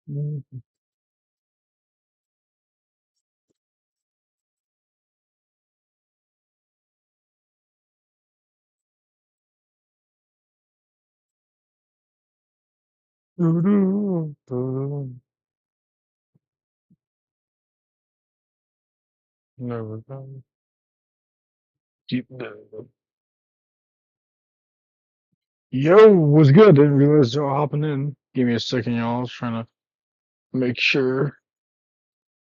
Mhm. Never done. Deep down. Yo, was good. Didn't realize y'all hopping in. Give me a second, y'all. I was trying to make sure.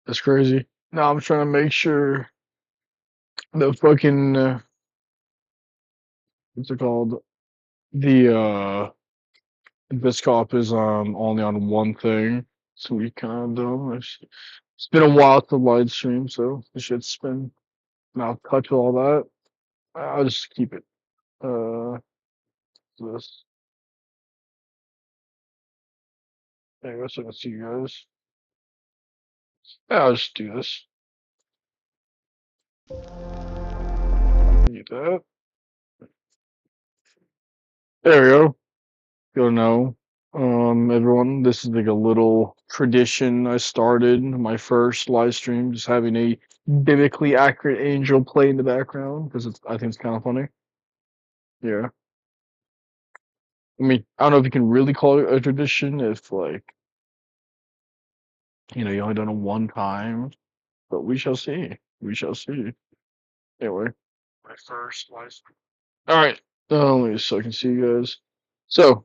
That's crazy. No, I'm trying to make sure the fucking what's it called? The Biscop is only on one thing. So we kind of do. It's been a while to live stream, so the shit's been not touch with all that. I'll just keep it this. Anyway, so I can see you guys. Yeah, I'll just do this. Need that. There we go. You'll know. Everyone, this is like a little tradition I started my first live stream, just having a biblically accurate angel play in the background because I think it's kind of funny. Yeah. I mean, I don't know if you can really call it a tradition if like, you only done it one time, but we shall see. We shall see. Anyway, my first live stream. All right. Let me so I can see you guys. So,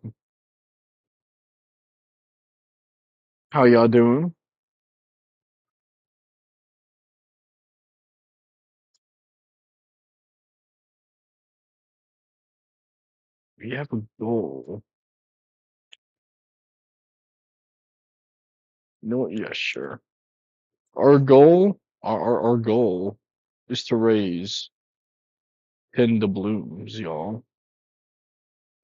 how y'all doing? We have a goal. You know what? Yeah, sure. Our goal is to raise 10 doubloons, y'all,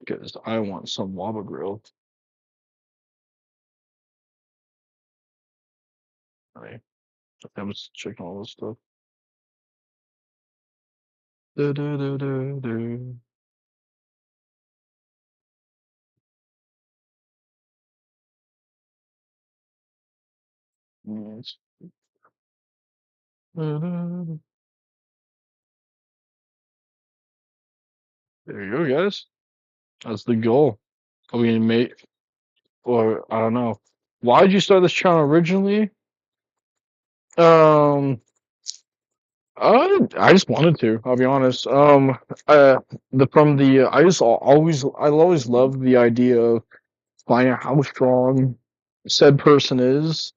because I want some lava grill. Right? I was checking all this stuff. Du, du, du, du, du. Yes. Du, du, du. There you go, guys. That's the goal. Are we gonna make, or I don't know. Why did you start this channel originally? Um, I just wanted to. I'll be honest. The from the I just I always loved the idea of finding out how strong said person is.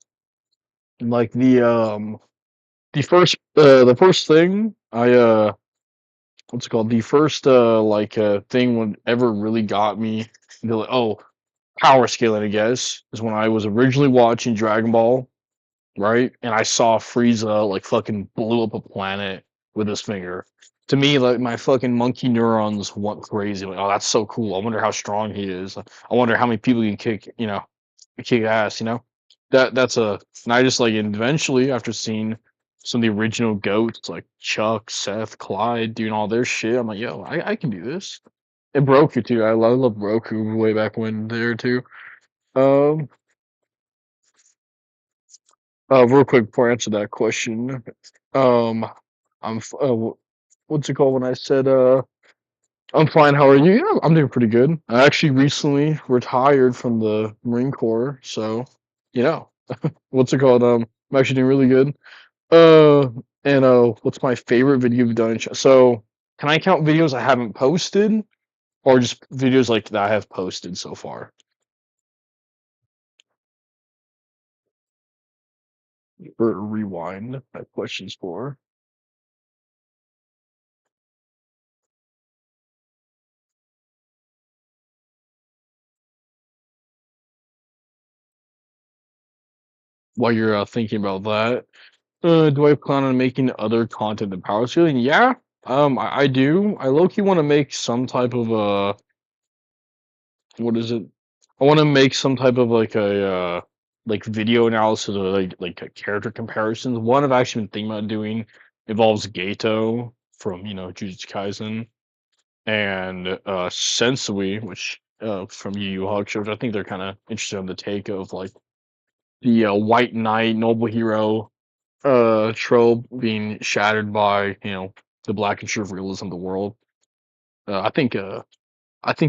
And like the first thing I what's it called? The first thing when ever really got me into like, oh, power scaling, I guess, is when I was originally watching Dragon Ball, right? And I saw Frieza like fucking blew up a planet with his finger. To me, like my fucking monkey neurons went crazy. Like, oh, that's so cool. I wonder how strong he is. I wonder how many people he can kick ass. That's a. And I just like and eventually after seeing some of the original goats like Chuck, Seth, Clyde doing all their shit, I'm like, yo, I can do this. And Roku too. I love Roku way back when there too. Um, real quick before I answer that question, um, what's it called when I said I'm fine. How are you? Yeah, I'm doing pretty good. I actually recently retired from the Marine Corps, so you know, what's it called? I'm actually doing really good. Uh, and what's my favorite video you've done? So, can I count videos I haven't posted, or just videos like that I have posted so far? For rewind, that question's for. While you're thinking about that, do I plan on making other content in power scaling? Yeah, I do. I low key want to make some type of what is it? I want to make some type of like a like video analysis or like a character comparisons. One I've actually been thinking about doing involves Gato from Jujutsu Kaisen and Sensui, which from Yu Yu Hakusho, which I think they're kind of interested in the take of like the white knight, noble hero trope being shattered by the black and true realism of the world. I think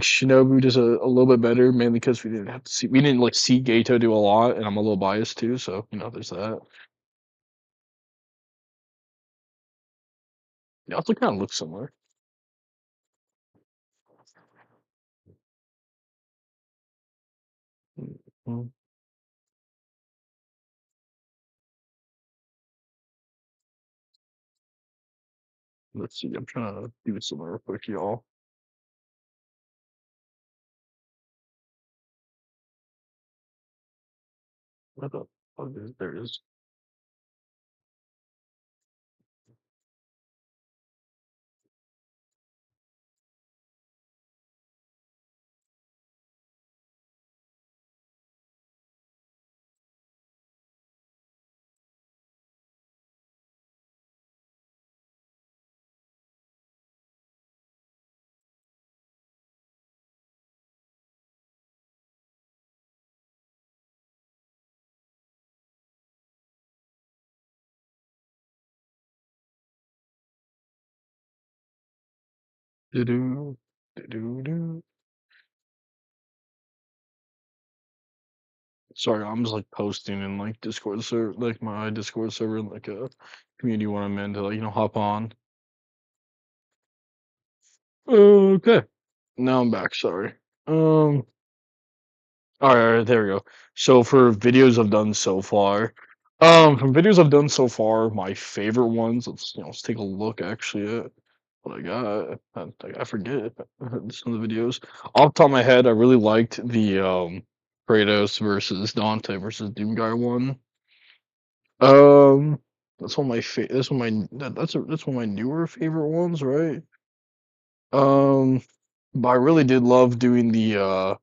Shinobu does a little bit better, mainly because we didn't like see Gato do a lot, and I'm a little biased too, so there's that. They also kind of look similar. Mhm. Let's see. I'm trying to do some real quick, y'all. What the fuck is there it is? Do-do, do-do-do. Sorry, I'm just like posting in like Discord server, like my Discord server, and like a community when I'm in to like hop on. Okay, now I'm back. Sorry. Um. All right, there we go. So for videos I've done so far, from videos I've done so far, my favorite ones. Let's take a look actually at what I got. I forget some of the videos. Off the top of my head, I really liked the Kratos versus Dante versus Doomguy one. Um, that's one of my that's one of my that's one of my newer favorite ones, right? Um, but I really did love doing the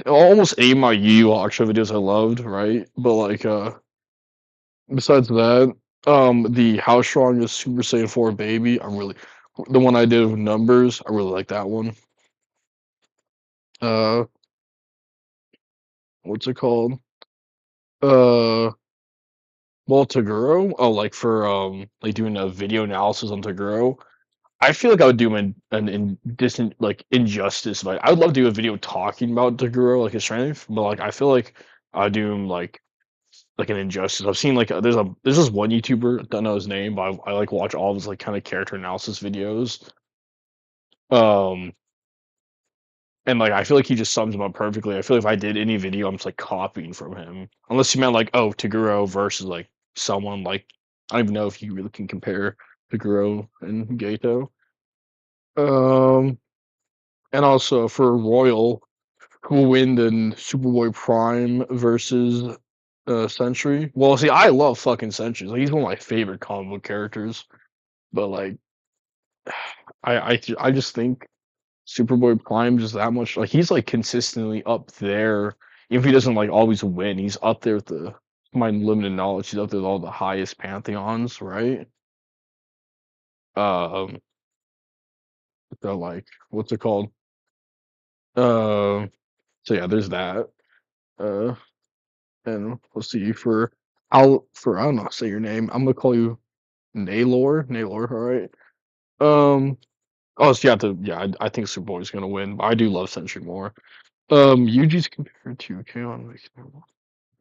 almost any of my Yu Yu Hakusho videos I loved, right? But like besides that, the How Strong is Super Saiyan 4 Baby, the one I did with numbers, I really like that one. Uh what's it called? Uh well, Taguro, oh, like for like doing a video analysis on Taguro. I feel like I would do him an distant like injustice. Like I would love to do a video talking about Taguro, like his strength, but like I feel like I'd do him like an injustice. I've seen like there's this one YouTuber, don't know his name, but I like watch all of his like kind of character analysis videos. Um, and like I feel like he just sums him up perfectly. I feel like if I did any video, I'm just like copying from him. Unless you meant like, oh, Taguro versus like someone like I don't even know if you really can compare Taguro and Gato. Um, and also for Royal, who will win the Superboy Prime versus Sentry? Well, see, I love fucking Sentry. Like he's one of my favorite comic book characters. But like, I just think Superboy Prime just that much. Like he's like consistently up there. Even if he doesn't like always win, he's up there with my limited knowledge. He's up there with all the highest pantheons, right? Um, so like, what's it called? Um, so yeah, there's that. Uh, and let's see I don't know, say your name. I'm gonna call you Naylor. Naylor, all right. Um, oh, so I think Superboy's gonna win, but I do love Sentry more. Yuji's compared to Kaon.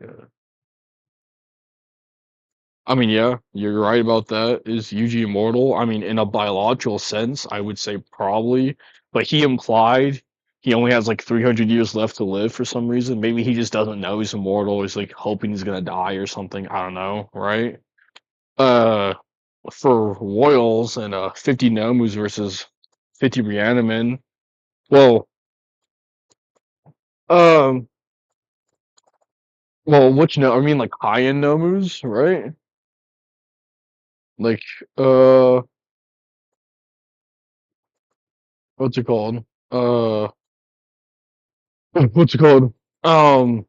Yeah. I mean, yeah, you're right about that. Is Yuji immortal? I mean, in a biological sense, I would say probably, but he implied he only has like 300 years left to live for some reason. Maybe he just doesn't know he's immortal. He's like hoping he's gonna die or something. I don't know, right? Uh, for Royals and 50 Nomus versus 50 Reanimen. Well, um, which no, I mean like high-end Nomus, right? Like, uh, what's it called? What's it called? Um,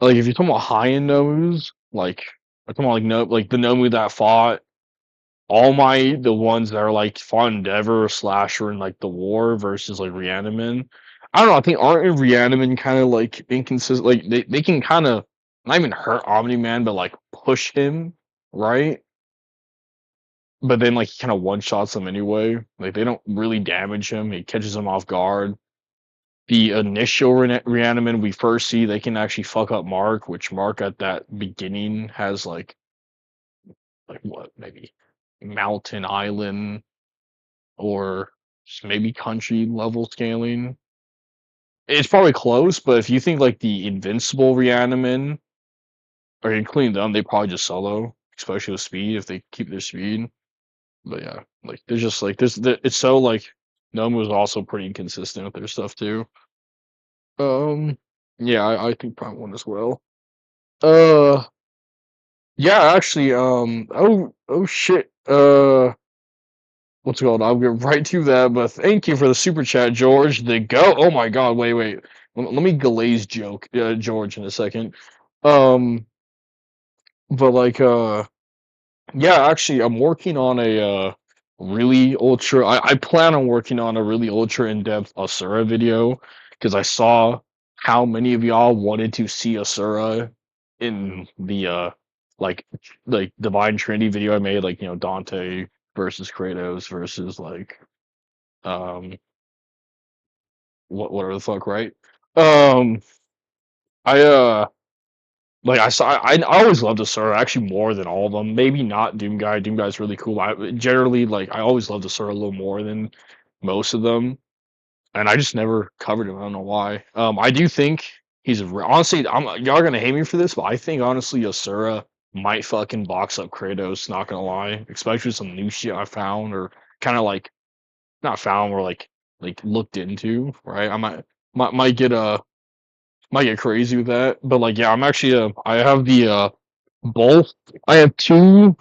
like if you're talking about high-end Nomus, like I'm talking about like no, like the Nomu that fought All Might, the ones that are like fought Endeavor, Slasher, and like the War versus like Reaniman. I don't know. I think aren't Reaniman kind of like inconsistent? Like they can kind of. not even hurt Omni-Man, but like push him, right? But then like he kind of one shots them anyway. Like they don't really damage him. He catches them off guard. The initial reanimate we first see, they can actually fuck up Mark, which Mark at that beginning has like what, maybe mountain island or maybe country level scaling. It's probably close, but if you think like the invincible reanimate or including them, they probably just solo, especially with speed if they keep their speed. But yeah, like there's just like it's so like Nomu was also pretty inconsistent with their stuff too. Um, yeah, I think probably one as well. Uh, yeah, actually, oh shit. What's it called? I'll get right to that. But thank you for the super chat, George. The go. Oh my God, wait. Let me glaze joke, George, in a second. Um, but like, yeah, actually, I'm working on a really ultra. I plan on working on a really ultra in-depth Asura video because I saw how many of y'all wanted to see Asura in the like Divine Trinity video I made, like Dante versus Kratos versus like um whatever the fuck, right? Um, I Like I always loved Asura actually more than all of them. Maybe not Doom Guy. Doom Guy's really cool. I generally like I always loved Asura a little more than most of them, and I just never covered him. I don't know why. I do think honestly. Y'all gonna hate me for this, but I think honestly Asura might fucking box up Kratos. Not gonna lie, especially with some new shit I found or kind of like not found or like looked into. Right, I might get a might get crazy with that, but like, yeah, I'm actually I have the both. I have two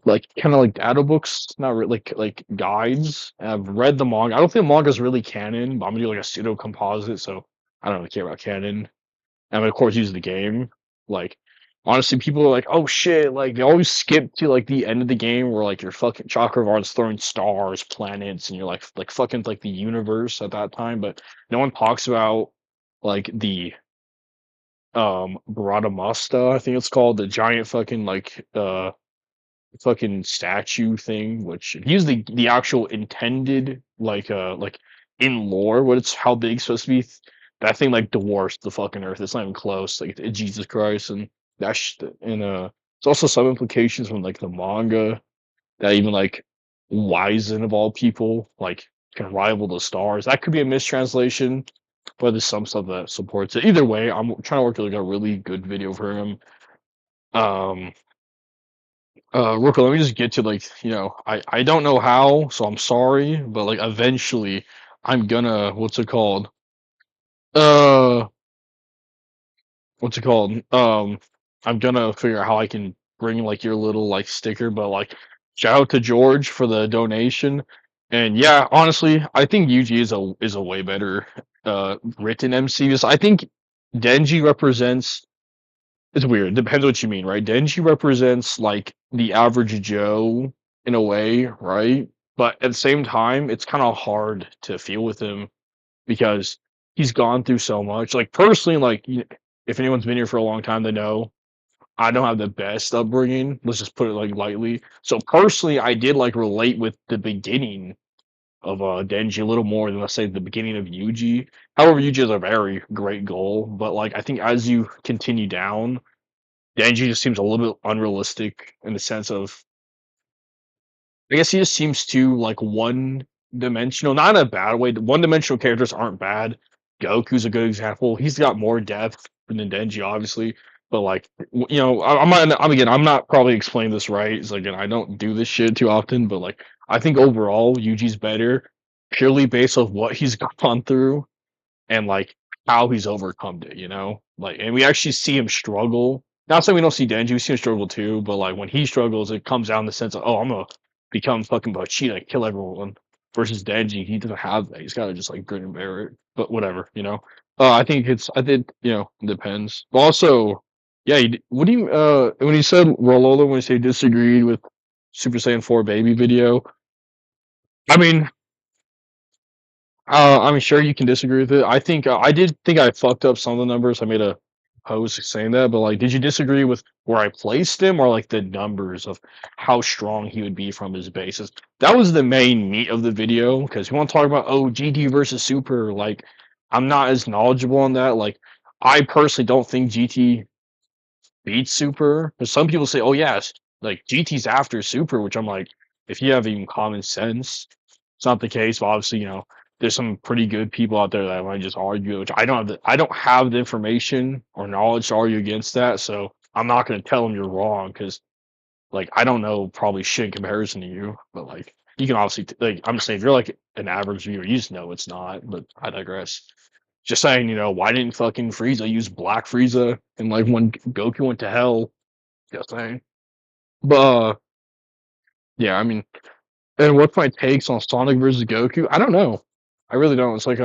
like kind of like data books, not really like guides. And I've read the manga. I don't think the manga is really canon, but I'm gonna do like a pseudo composite, so I don't really care about canon. And of course, use the game. Like, honestly, people are like, "Oh shit!" Like they always skip to like the end of the game where like your fucking Chakravart's throwing stars, planets, and you're like fucking like the universe at that time. But no one talks about like the Baratamasta, I think it's called, the giant fucking fucking statue thing, which if you use the actual intended like in lore what it's how big it's supposed to be, that thing like dwarfs the fucking earth. It's not even close. Like it's Jesus Christ and and it's also some implications from like the manga that even like Wisen of all people like can rival the stars. That could be a mistranslation, but there's some stuff that supports it. Either way, I'm trying to work like a really good video for him. Um, Rooker, let me just get to like I don't know how, so I'm sorry, but like eventually I'm gonna what's it called? Uh, what's it called? I'm gonna figure out how I can bring like your little like sticker, but like shout out to George for the donation. And yeah, honestly, I think Yuji is a way better written MC because I think Denji represents it's weird, depends what you mean, right? Denji represents like the average Joe in a way, right? But at the same time, it's kind of hard to feel with him because he's gone through so much. Like personally, like if anyone's been here for a long time, they know I don't have the best upbringing. Let's just put it like lightly. So personally, I did like relate with the beginning of Denji a little more than let's say the beginning of Yuji. However, Yuji is a very great goal, but like I think as you continue down, Denji just seems a little bit unrealistic in the sense of I guess he just seems too like one dimensional, not in a bad way. One dimensional characters aren't bad. Goku's a good example. He's got more depth than Denji, obviously. But like I'm not. I'm not probably explaining this right. It's like, again, I don't do this shit too often. But like, I think overall Yuji's better purely based off what he's gone through and like how he's overcome it, Like, and we actually see him struggle. Not saying we don't see Denji, we see him struggle too, but like when he struggles, it comes down in the sense of, oh, I'm gonna become fucking Vegeta, like, kill everyone. Versus Denji, he doesn't have that. He's gotta just like grin and bear it. But whatever. I think it depends. But also, yeah, what do you when you said Rololo when you say disagreed with Super Saiyan 4 baby video? I mean, I'm sure you can disagree with it. I think I did think I fucked up some of the numbers. I made a post saying that, but like, did you disagree with where I placed him or like the numbers of how strong he would be from his bases? That was the main meat of the video because you want to talk about GT versus Super. Like, I'm not as knowledgeable on that. Like, I personally don't think GT beats Super. But some people say, oh yes, like GT's after Super, which I'm like, if you have even common sense, it's not the case. But obviously, there's some pretty good people out there that might just argue, which I don't have the information or knowledge to argue against that. So I'm not gonna tell them you're wrong because like I don't know probably shit in comparison to you. But like you can obviously like I'm just saying if you're like an average viewer, you just know it's not. But I digress. Just saying, why didn't fucking Frieza use Black Frieza and like when Goku went to hell? Just saying. But yeah, I mean, and what's my takes on Sonic versus Goku? I don't know. I really don't. It's like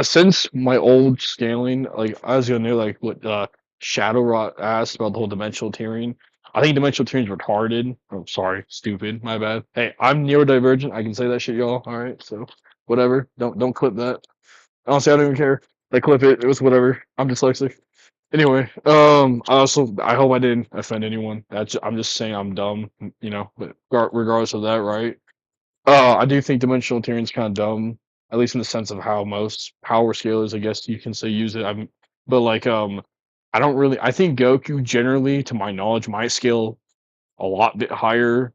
since my old scaling, like I was gonna know like what Shadow Rot asked about the whole dimensional tearing. I think dimensional tearing's retarded. Oh, sorry, stupid. My bad. Hey, I'm neurodivergent. I can say that shit, y'all. All right, so whatever. Don't clip that. Honestly, I don't even care. They clip it. It was whatever. I'm dyslexic. Anyway, I hope I didn't offend anyone. I'm just saying I'm dumb, But regardless of that, right? I do think dimensional tearing's kind of dumb, at least in the sense of how most power scalers, I guess you can say, use it. But like, I don't really. I think Goku generally, to my knowledge, might scale a lot bit higher,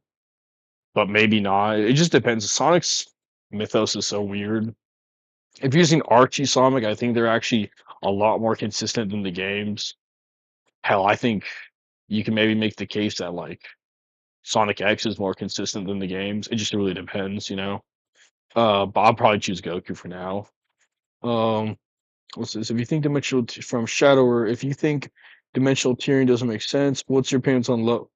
but maybe not. It just depends. Sonic's mythos is so weird. If you're using Archie Sonic, I think they're actually a lot more consistent than the games. Hell, I think you can maybe make the case that like Sonic X is more consistent than the games. It just really depends. But I'll probably choose Goku for now. Um, what's this? If you think from Shadower, if you think dimensional tearing doesn't make sense, what's your opinions on low?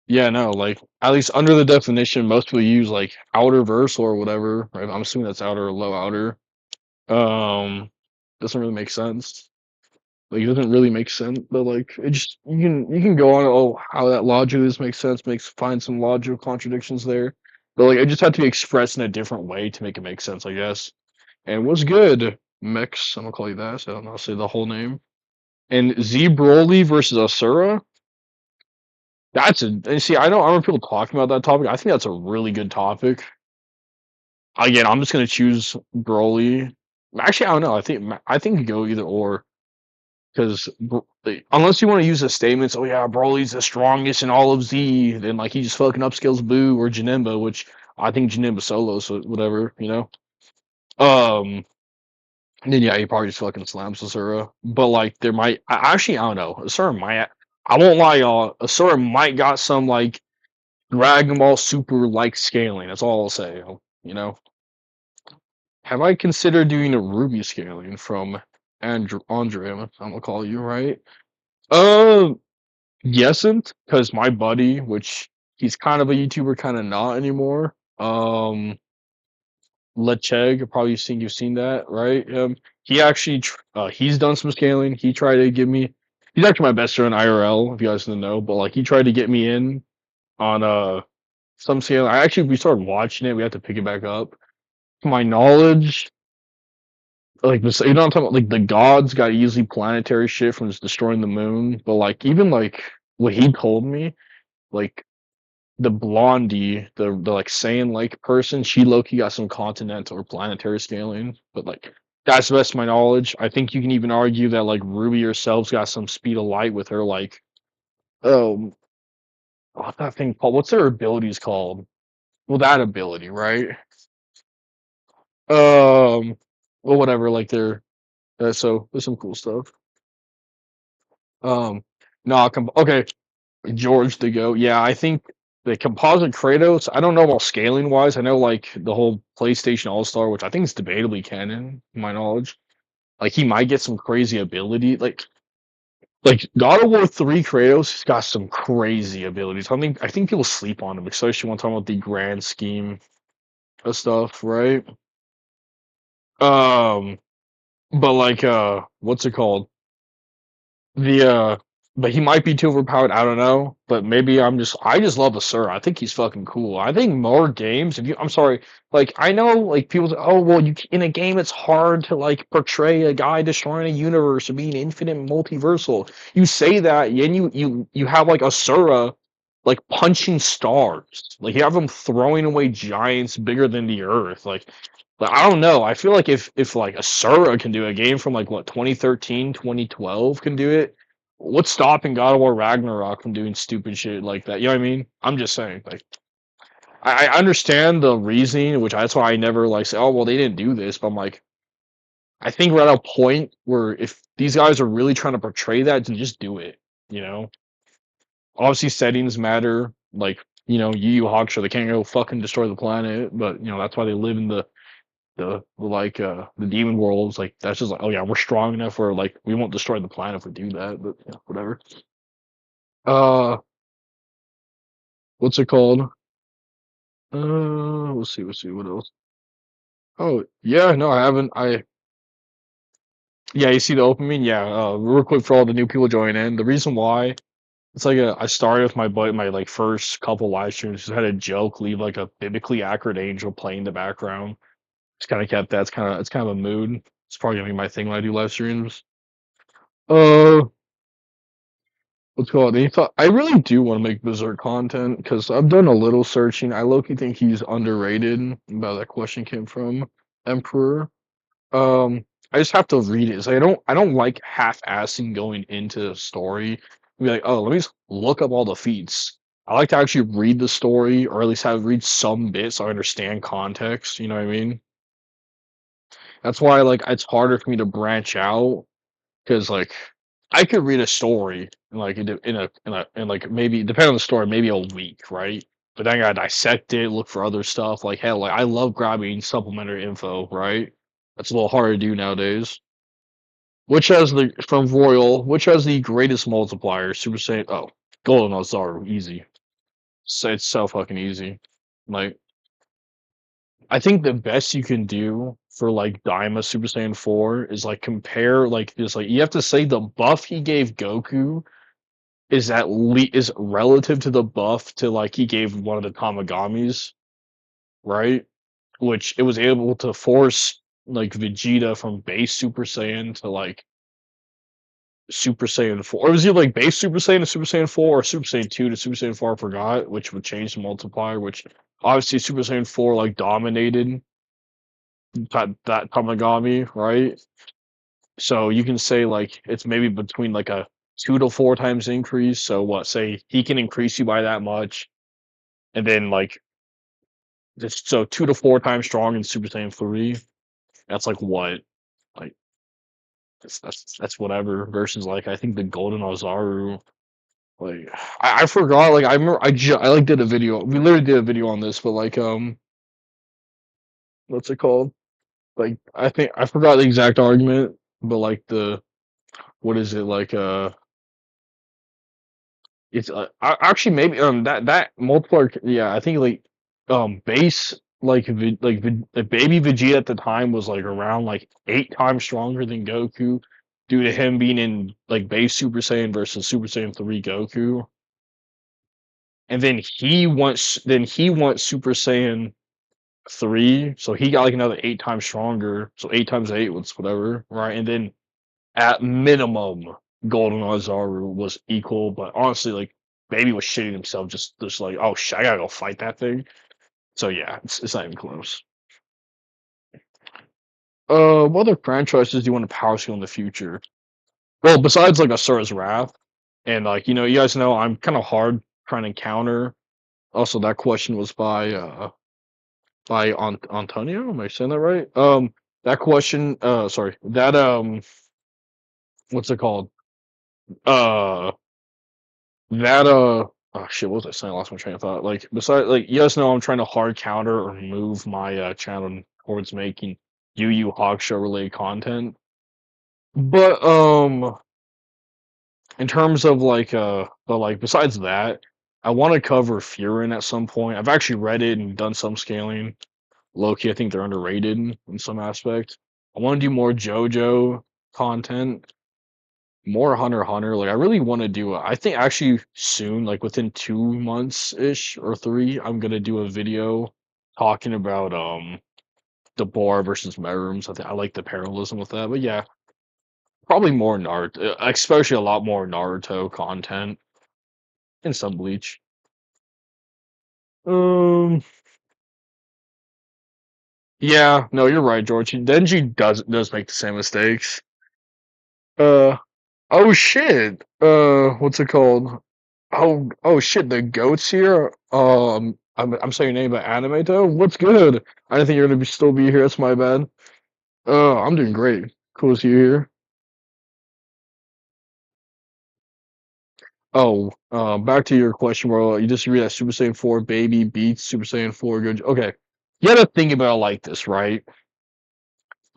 Yeah, no, like at least under the definition, most people use like outer verse or whatever. Right? I'm assuming that's outer or low outer. Um, doesn't really make sense. Like it doesn't really make sense, but like it just you can go on how that logically this makes sense, find some logical contradictions there. But like it just had to be expressed in a different way to make it make sense, I guess. And what's good, Mix, I'm gonna call you that, so I don't know, say the whole name. And Z Broly versus Asura. And see, I remember people talking about that topic. I think that's a really good topic. Again, I'm just gonna choose Broly. Actually, I don't know. I think you go either or. Because unless you want to use the statements, oh yeah, Broly's the strongest in all of Z, then like he just fucking upscales Boo or Janemba, which I think Janemba solo, so whatever. Um, then yeah, he probably just fucking slams Asura. But like there might, actually I don't know, Asura might. I won't lie, y'all. Asura might got some like Dragon Ball Super like scaling. That's all I'll say. You know, have I considered doing a Ruby scaling from Andre? I'm gonna call you right. Um. Yesn't, because my buddy, which he's kind of a YouTuber, kind of not anymore. Lecheg, probably seen you've seen that, right? He actually he's done some scaling. He tried to get me. He's actually my best friend IRL, if you guys didn't know. But like he tried to get me in on some scaling. We started watching it. We had to pick it back up. To my knowledge, like this, I'm talking about like the gods got easy planetary shit from just destroying the moon. But like even like what he told me, like the blondie, the like Saiyan like person, she low-key got some continental or planetary scaling, but like that's the best of my knowledge. I think you can even argue that like Ruby herself's got some speed of light with her like oh what's that thing called? What's their abilities called? Well that ability, right? Um well whatever, like they're so there's some cool stuff. Um no, okay, George the Goat. Yeah, I think the composite Kratos, I don't know about scaling wise. I know like the whole PlayStation All Star, which I think is debatably canon, to my knowledge. Like he might get some crazy ability. Like God of War 3 Kratos has got some crazy abilities. I think people sleep on him, especially when talking about the grand scheme of stuff, right? Um but like what's it called? The but he might be too overpowered. I don't know. But maybe I just love Asura. I think he's fucking cool. I think more games. If you, I'm sorry, like I know, like people say, oh well, in a game it's hard to like portray a guy destroying a universe or being infinite multiversal. You say that, and you have like Asura, like punching stars. Like you have him throwing away giants bigger than the Earth. Like I don't know. I feel like if like Asura can do a game from like what 2013, 2012 can do it, what's stopping God of War Ragnarok from doing stupid shit like that? You know what I mean? I'm just saying, like, I understand the reasoning, which that's why I never like say, oh well, they didn't do this. But I'm like, I think we're at a point where if these guys are really trying to portray that, then just do it. You know, obviously settings matter. Like, Yu Yu Hakusho, they can't go fucking destroy the planet, but that's why they live in the demon worlds. Like that's just like, oh yeah, we're strong enough where like we won't destroy the planet if we do that. But yeah, whatever. Uh, what's it called? Let's see, what else? Oh, yeah, no, I haven't. Yeah, you see the open meme? Yeah, real quick for all the new people joining in. The reason why it's like I started with my like first couple live streams, just had a joke, leave like a biblically accurate angel playing in the background. Just kind of kept that. It's kind of a mood. It's probably gonna be my thing when I do live streams. Uh, what's called? And he thought I really do want to make Berserk content because I've done a little searching. I low-key think he's underrated. About that question came from Emperor. Um, I just have to read it. So I don't like half-assing going into a story. Be like, oh, let me just look up all the feats. I like to actually read the story, or at least have read some bits so I understand context. You know what I mean? That's why like it's harder for me to branch out because like I could read a story in like in like maybe depending on the story, maybe a week, right? But then I gotta dissect it, look for other stuff. Like hell, like I love grabbing supplementary info, right? That's a little harder to do nowadays. Which has the from Royal? Which has the greatest multiplier? Super Saiyan. Oh, Golden Ozaru, easy. So it's so fucking easy. Like I think the best you can do for like Daima Super Saiyan 4 is like compare like this. Like you have to say the buff he gave Goku is relative to the buff to like he gave one of the Tamagamis, right? Which it was able to force like Vegeta from base Super Saiyan to like Super Saiyan 4. Or was it like base Super Saiyan to Super Saiyan 4 or Super Saiyan 2 to Super Saiyan 4? I forgot, which would change the multiplier, which obviously Super Saiyan 4 like dominated that Tamagami, right? So you can say like it's maybe between like a 2 to 4 times increase. So what, say he can increase you by that much, and then like just so 2 to 4 times strong in Super Saiyan 3. That's like what? Like that's whatever versus like I think the Golden Ozaru. Like I forgot. Like I remember I like did a video. We literally did a video on this, but like what's it called? Like I think I forgot the exact argument, but like the what is it like it's actually maybe that multiplier yeah I think like base like baby Vegeta at the time was like around like 8 times stronger than Goku due to him being in like base Super Saiyan versus Super Saiyan 3 Goku, and then he wants Super Saiyan 3, so he got like another 8 times stronger, so 8 times 8 was whatever, right? And then at minimum, Golden Ozaru was equal, but honestly, like Baby was shitting himself, just like, oh shit, I gotta go fight that thing. So yeah, it's not even close. What other franchises do you want to power scale in the future? Well, besides like Asura's Wrath, and like you guys know, I'm kind of hard trying to counter. Also, that question was by Antonio. Am I saying that right? That question. Sorry, that what's it called? Uh, That oh shit, what was I saying? I lost my train of thought. Like besides like you guys know I'm trying to hard counter or move my channel towards making Yu Yu Hakusho related content. But in terms of like but like besides that, I want to cover Furin at some point. I've actually read it and done some scaling. Loki, I think they're underrated in some aspect. I want to do more JoJo content. more Hunter x Hunter. Like I really want to do. I think actually soon, like within 2 months ish or three, I'm gonna do a video talking about the bar versus Merums. I think I like the parallelism with that. But yeah, probably more Naruto, especially a lot more Naruto content and some Bleach. Um, yeah, no, you're right, George. Denji does make the same mistakes. Uh, oh shit. What's it called? Oh shit, the goats here. I'm saying your name, but anime though. What's good? I didn't think you're gonna still be here. That's my bad. I'm doing great. Cool to see you here. Oh, back to your question, bro. You disagree that Super Saiyan 4 baby beats Super Saiyan 4 good. Okay, you gotta think about it like this, right?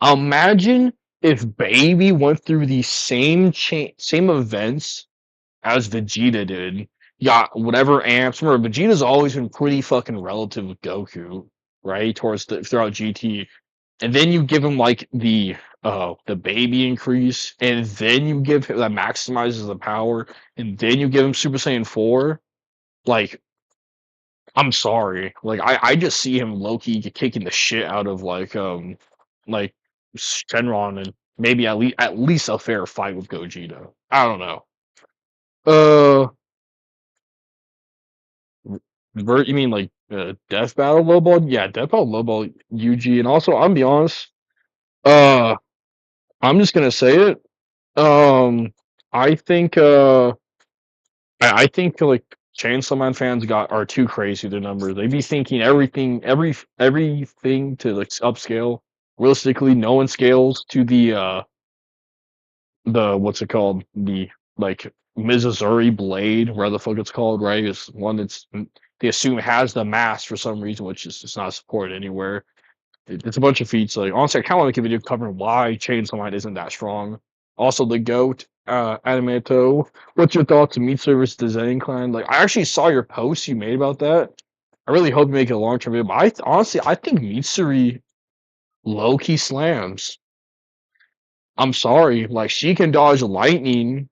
Imagine if baby went through the same events as Vegeta did. Got whatever amps. Remember, Vegeta's always been pretty fucking relative with Goku, right? Throughout GT. And then you give him like the baby increase, and then you give him that maximizes the power, and then you give him Super Saiyan 4. Like, I'm sorry. Like I just see him low-key kicking the shit out of like Shenron and maybe at least a fair fight with Gogeta. I don't know. Uh you mean like Death Battle Low Ball? Yeah, Death Battle Low Ball Yuji, and also I'm be honest, uh I'm just gonna say it. Um I think I think like Chainsaw Man fans are too crazy with their numbers. They be thinking everything to like upscale. Realistically, no one scales to the what's it called? The like Mizuzuri blade, where the fuck it's called, right? It's one that's they assume has the mass for some reason, which is it's not supported anywhere. It's a bunch of feats. Like honestly, I kind of want to make a video covering why Chainsaw Man isn't that strong. Also, the goat, Animato. What's your thoughts on Meat Service Design Clan? Like, I actually saw your post you made about that. I really hope you make it a long term video. But honestly, I think Mitsuri low key slams. I'm sorry, like she can dodge lightning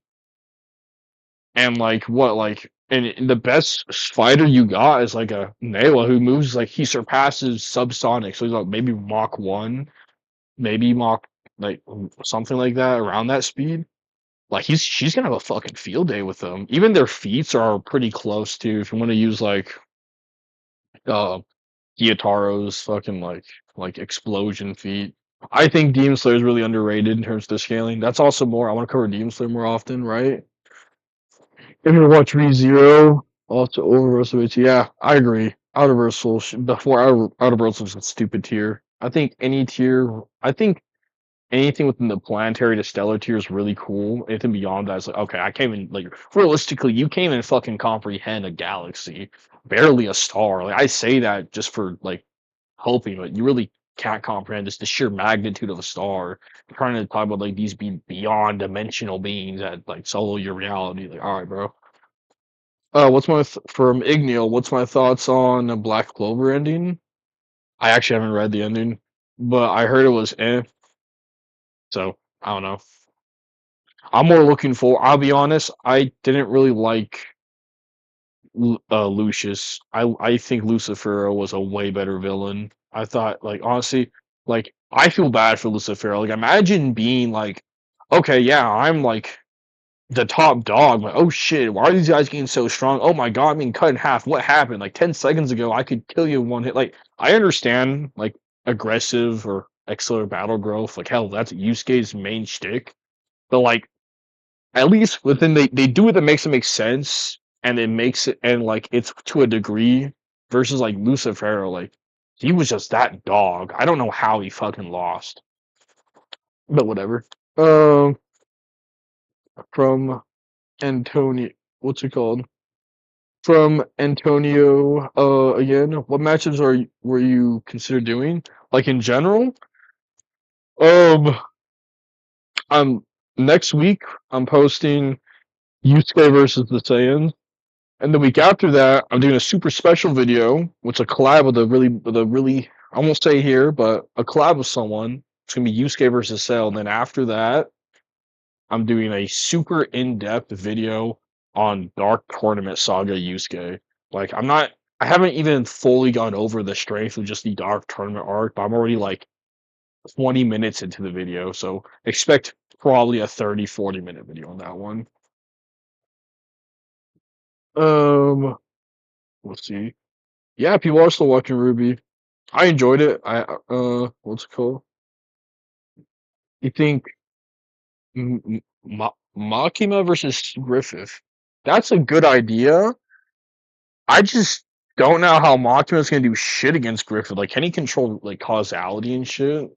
and like what like and the best fighter you got is like a Naila who moves like he surpasses subsonic, so he's like maybe Mach 1, maybe Mach like something like that around that speed. Like she's gonna have a fucking field day with them. Even their feats are pretty close to if you want to use uh Gyutaro's fucking like explosion feat. I think Demon Slayer is really underrated in terms of the scaling. That's also more I want to cover Demon Slayer more often, right? If you watch ReZero, also Overversal, yeah, I agree. Before Outerverse was a stupid tier. I think anything within the planetary to stellar tier is really cool. Anything beyond that is like, okay, I can't even like realistically, you can't even fucking comprehend a galaxy, barely a star. Like I say that just for like hoping, but you really can't comprehend just the sheer magnitude of a star. You're trying to talk about like these being beyond dimensional beings that like solo your reality. Like, all right, bro. From Igneal? What's my thoughts on a Black Clover ending? I actually haven't read the ending, but I heard it was so I don't know. I'm more looking for. I'll be honest. I didn't really like Lucius. I think Lucifero was a way better villain. I thought like honestly, like I feel bad for Lucifero. Like imagine being like, okay, yeah, I'm like the top dog. Like, oh shit, why are these guys getting so strong? Oh my god, I'm being cut in half. What happened? Like 10 seconds ago, I could kill you in one hit. Like I understand like aggressive or accelerated battle growth. Like hell, that's Yusuke's main shtick. But like at least within they do it that makes it make sense and it makes it and like it's to a degree versus like Lucifero, like he was just that dog. I don't know how he fucking lost. But whatever. Um from Antonio what's it called? From Antonio again, what matches were you consider doing? Like in general? Um I'm next week I'm posting Yusuke versus the Saiyans. And the week after that, I'm doing a super special video, which is a collab with a really, I won't say here, but a collab with someone. It's gonna be Yusuke versus Cell. And then after that, I'm doing a super in-depth video on Dark Tournament Saga Yusuke. Like, I haven't even fully gone over the strength of just the Dark Tournament arc, but I'm already like 20 minutes into the video, so expect probably a 30-40 minute video on that one. Um, let's see. Yeah, people are still watching Ruby. I enjoyed it. What's it called? You think Makima versus Griffith? That's a good idea. I just don't know how Makima's gonna do shit against Griffith. Like, can he control like causality and shit?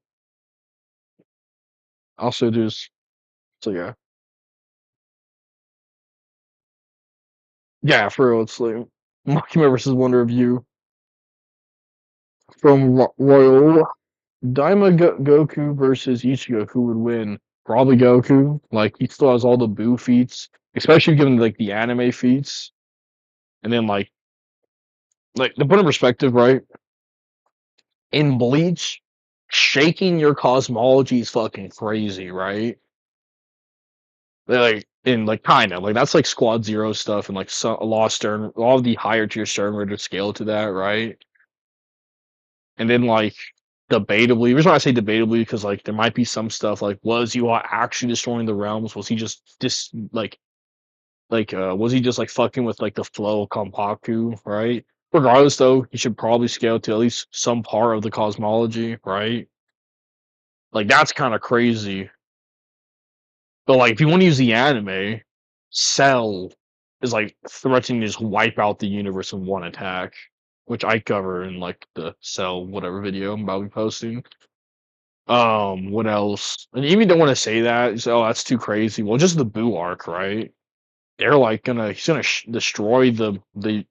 Also, there's so yeah, yeah, for real. It's like Makima versus Wonder of You from Royal Goku versus Ichigo. Who would win? Probably Goku. Like, he still has all the Boo feats, especially given like the anime feats. And then like to put in perspective, right? In Bleach, shaking your cosmology is fucking crazy, right? Like in like kind of like that's like Squad Zero stuff and like a Lost Stern, all of the higher tier Stern to scale to that, right? And then like debatably, the reason why I say debatably because like there might be some stuff like was you actually destroying the realms? Was he just was he just like fucking with like the flow of Kompaku, right? Regardless though, he should probably scale to at least some part of the cosmology, right? Like that's kind of crazy. But like if you want to use the anime, Cell is like threatening to just wipe out the universe in one attack, which I cover in like the Cell whatever video I'm about to be posting. What else? And even don't want to say that. You say, oh, that's too crazy. Well, just the Boo arc, right? They're like he's gonna destroy the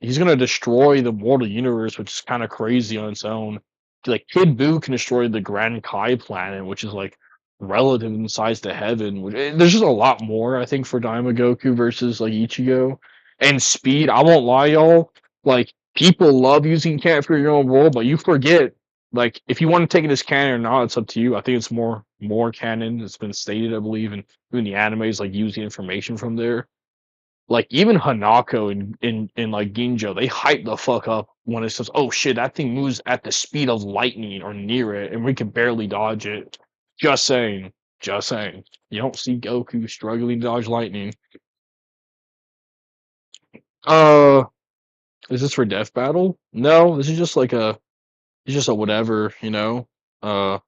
he's gonna destroy the mortal universe, which is kind of crazy on its own. Like Kid Buu can destroy the Grand Kai planet, which is like relative in size to heaven. There's just a lot more I think for Daima Goku versus like Ichigo and speed. I won't lie, y'all. Like people love using Cat for your own role, but you forget. Like if you want to take it as canon or not, it's up to you. I think it's more canon. It's been stated, I believe, and even the animes like use the information from there like even Hanako in like Ginjo, they hype the fuck up when it says, "Oh shit, that thing moves at the speed of lightning or near it, and we can barely dodge it." Just saying, just saying. You don't see Goku struggling to dodge lightning. Uh, is this for Death Battle? No, this is just like it's just a whatever, you know. Uh,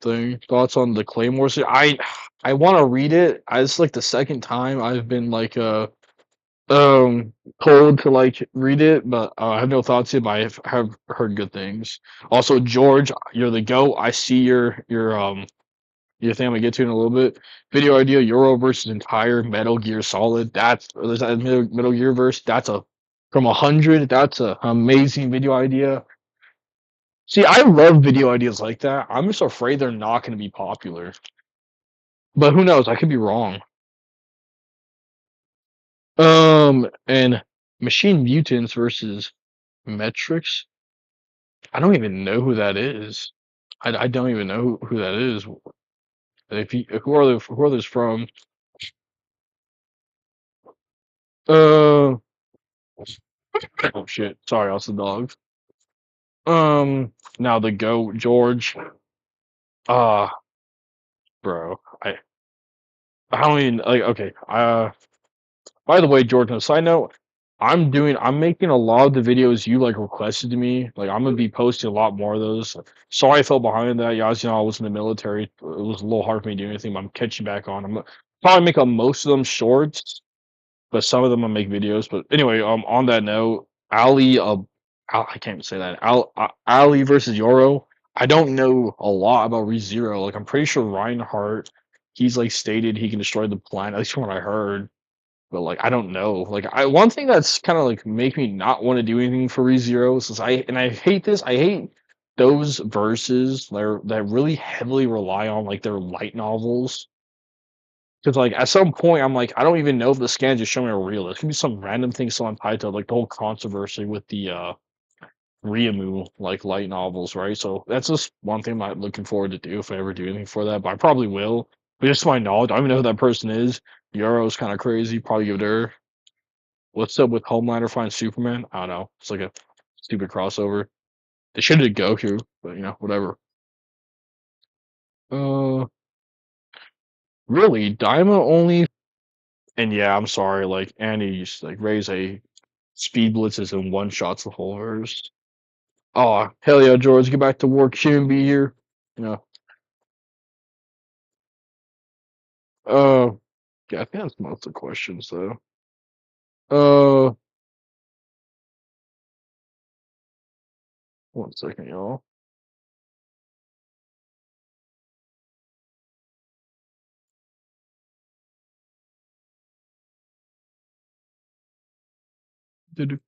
thing. Thoughts on the Claymore series? I want to read it. It's like the second time I've been like um told to like read it, but I have no thoughts yet. But have heard good things. Also, George, you're the goat. I see your thing. I'm gonna get to in a little bit. Video idea: Euro versus entire Metal Gear Solid. There's that Metal Gear verse. That's a from 100. That's a amazing video idea. See, I love video ideas like that. I'm just afraid they're not going to be popular. But who knows? I could be wrong. And Machine Mutants versus Metrics. I don't even know who that is. I don't even know who that is. If you, who are those from? Uh oh shit. Sorry, also the dogs. Now the goat George. Uh bro. I don't even like okay. By the way, George, on a side note, I'm making a lot of the videos you like requested to me. Like I'm gonna be posting a lot more of those. Sorry I fell behind that. Yeah, as you know, I was in the military. It was a little hard for me to do anything, but I'm catching back on. I'm gonna probably make most of them shorts, but some of them I make videos. But anyway, on that note, I can't even say that. Ali versus Yoro. I don't know a lot about ReZero. Like I'm pretty sure Reinhardt, he's like stated he can destroy the planet. At least from what I heard. But like I don't know. Like I one thing that's kind of like make me not want to do anything for ReZero is I hate this. I hate those verses that really heavily rely on like their light novels. Because like at some point I'm like I don't even know if the scans are showing are real. It could be some random thing still on title, like the whole controversy with the Riamu like light novels, right? So that's just one thing I'm not looking forward to do if I ever do anything for that, but I probably will. But just to my knowledge, I don't even know who that person is. Euro's kind of crazy. Probably give it to her. What's up with Homelander find Superman? I don't know. It's like a stupid crossover. They should have did Goku, but whatever. Uh, really, Daima only. And yeah, I'm sorry. Like Annie's like raise a speed blitzes and one shots the whole verse. Oh hell yeah, George, get back to work. Shouldn't be here. You know. Uh, yeah, I think that's most of the questions though. Uh, 1 second, y'all. Did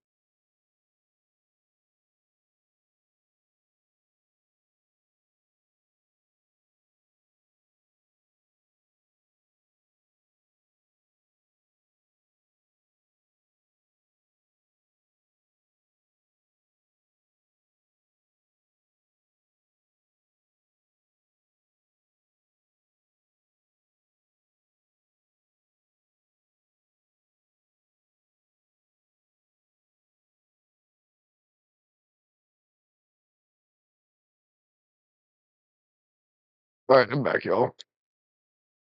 All right, I'm back, y'all.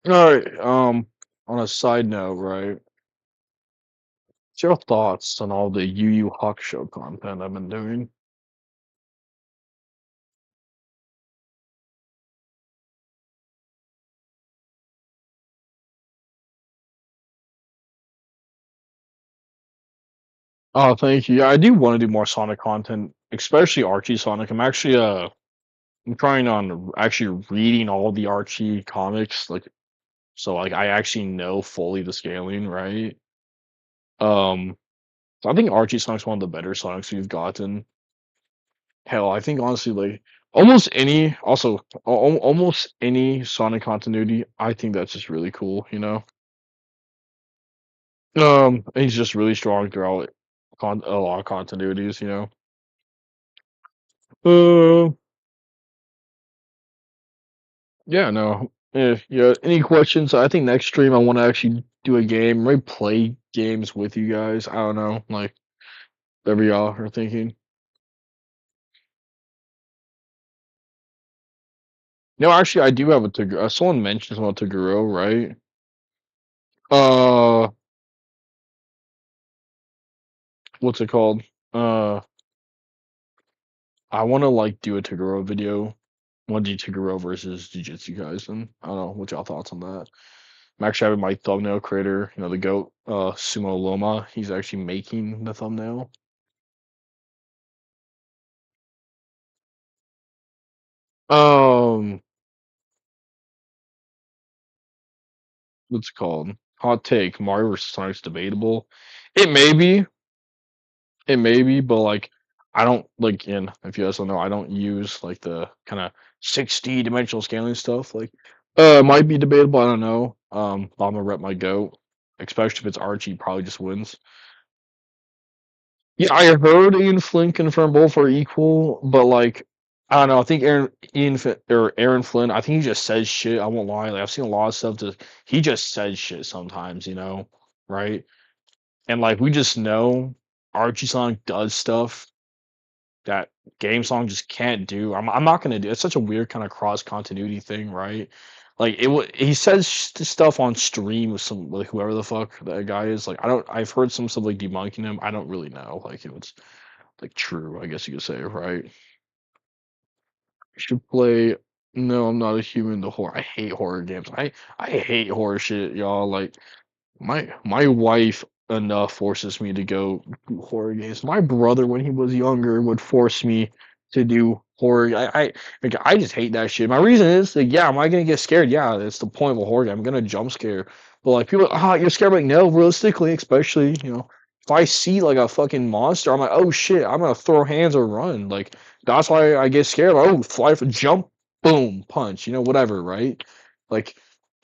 All right. On a side note, right? What's your thoughts on all the Yu Yu Hakusho content I've been doing? Oh, thank you. Yeah, I do want to do more Sonic content, especially Archie Sonic. I'm trying on actually reading all the Archie comics, like so like I actually know fully the scaling, right? Um, so I think Archie Sonic's one of the better Sonics we've gotten. Hell, I think honestly, like almost any Sonic continuity, I think that's just really cool. And he's just really strong throughout a lot of continuities. Uh, yeah, no. Yeah. Any questions? I think next stream I want to actually do a game, maybe play games with you guys. I don't know, like whatever y'all are thinking. No, actually, I do have a Toguro. Someone mentioned about Toguro, right? Uh, what's it called? Uh, I want to like do a Toguro video. I want to do Toguro versus Jujutsu Kaisen. I don't know what y'all thoughts on that. I'm actually having my thumbnail creator, the goat, Sumo Loma. He's actually making the thumbnail. Um, what's it called? Hot take: Mario vs. Sonic's debatable. It may be, it may be, but like, I don't like. And if you guys don't know, I don't use like the kind of 60 dimensional scaling stuff. Like, it might be debatable. I don't know. But I'm gonna rep my goat, especially if it's Archie. Probably just wins. Yeah, I heard Ian Flynn confirmed both are equal, but like I don't know. I think Aaron Flynn. I think he just says shit. I won't lie. Like I've seen a lot of stuff. He just says shit sometimes, right? And like we just know Archie Song does stuff that Game Song just can't do. I'm not gonna do. It's such a weird kind of cross continuity thing, right? Like he says stuff on stream with some like whoever the fuck that guy is. Like I don't. I've heard some stuff like debunking him. I don't really know. Like it was like true, I guess you could say, right? Should play. No, I'm not a human. The horror. I hate horror games. I hate horror shit, y'all. Like my wife enough forces me to go do horror games. My brother, when he was younger, would force me to do horror. I just hate that shit. My reason is like, yeah, am I gonna get scared? Yeah, that's the point of a horror game. I'm gonna jump scare. But like people, you're scared. Like no, realistically, especially if I see like a fucking monster, I'm like, oh shit, I'm gonna throw hands or run. Like that's why I get scared. Like, oh, fly for jump, boom, punch. Whatever, right? Like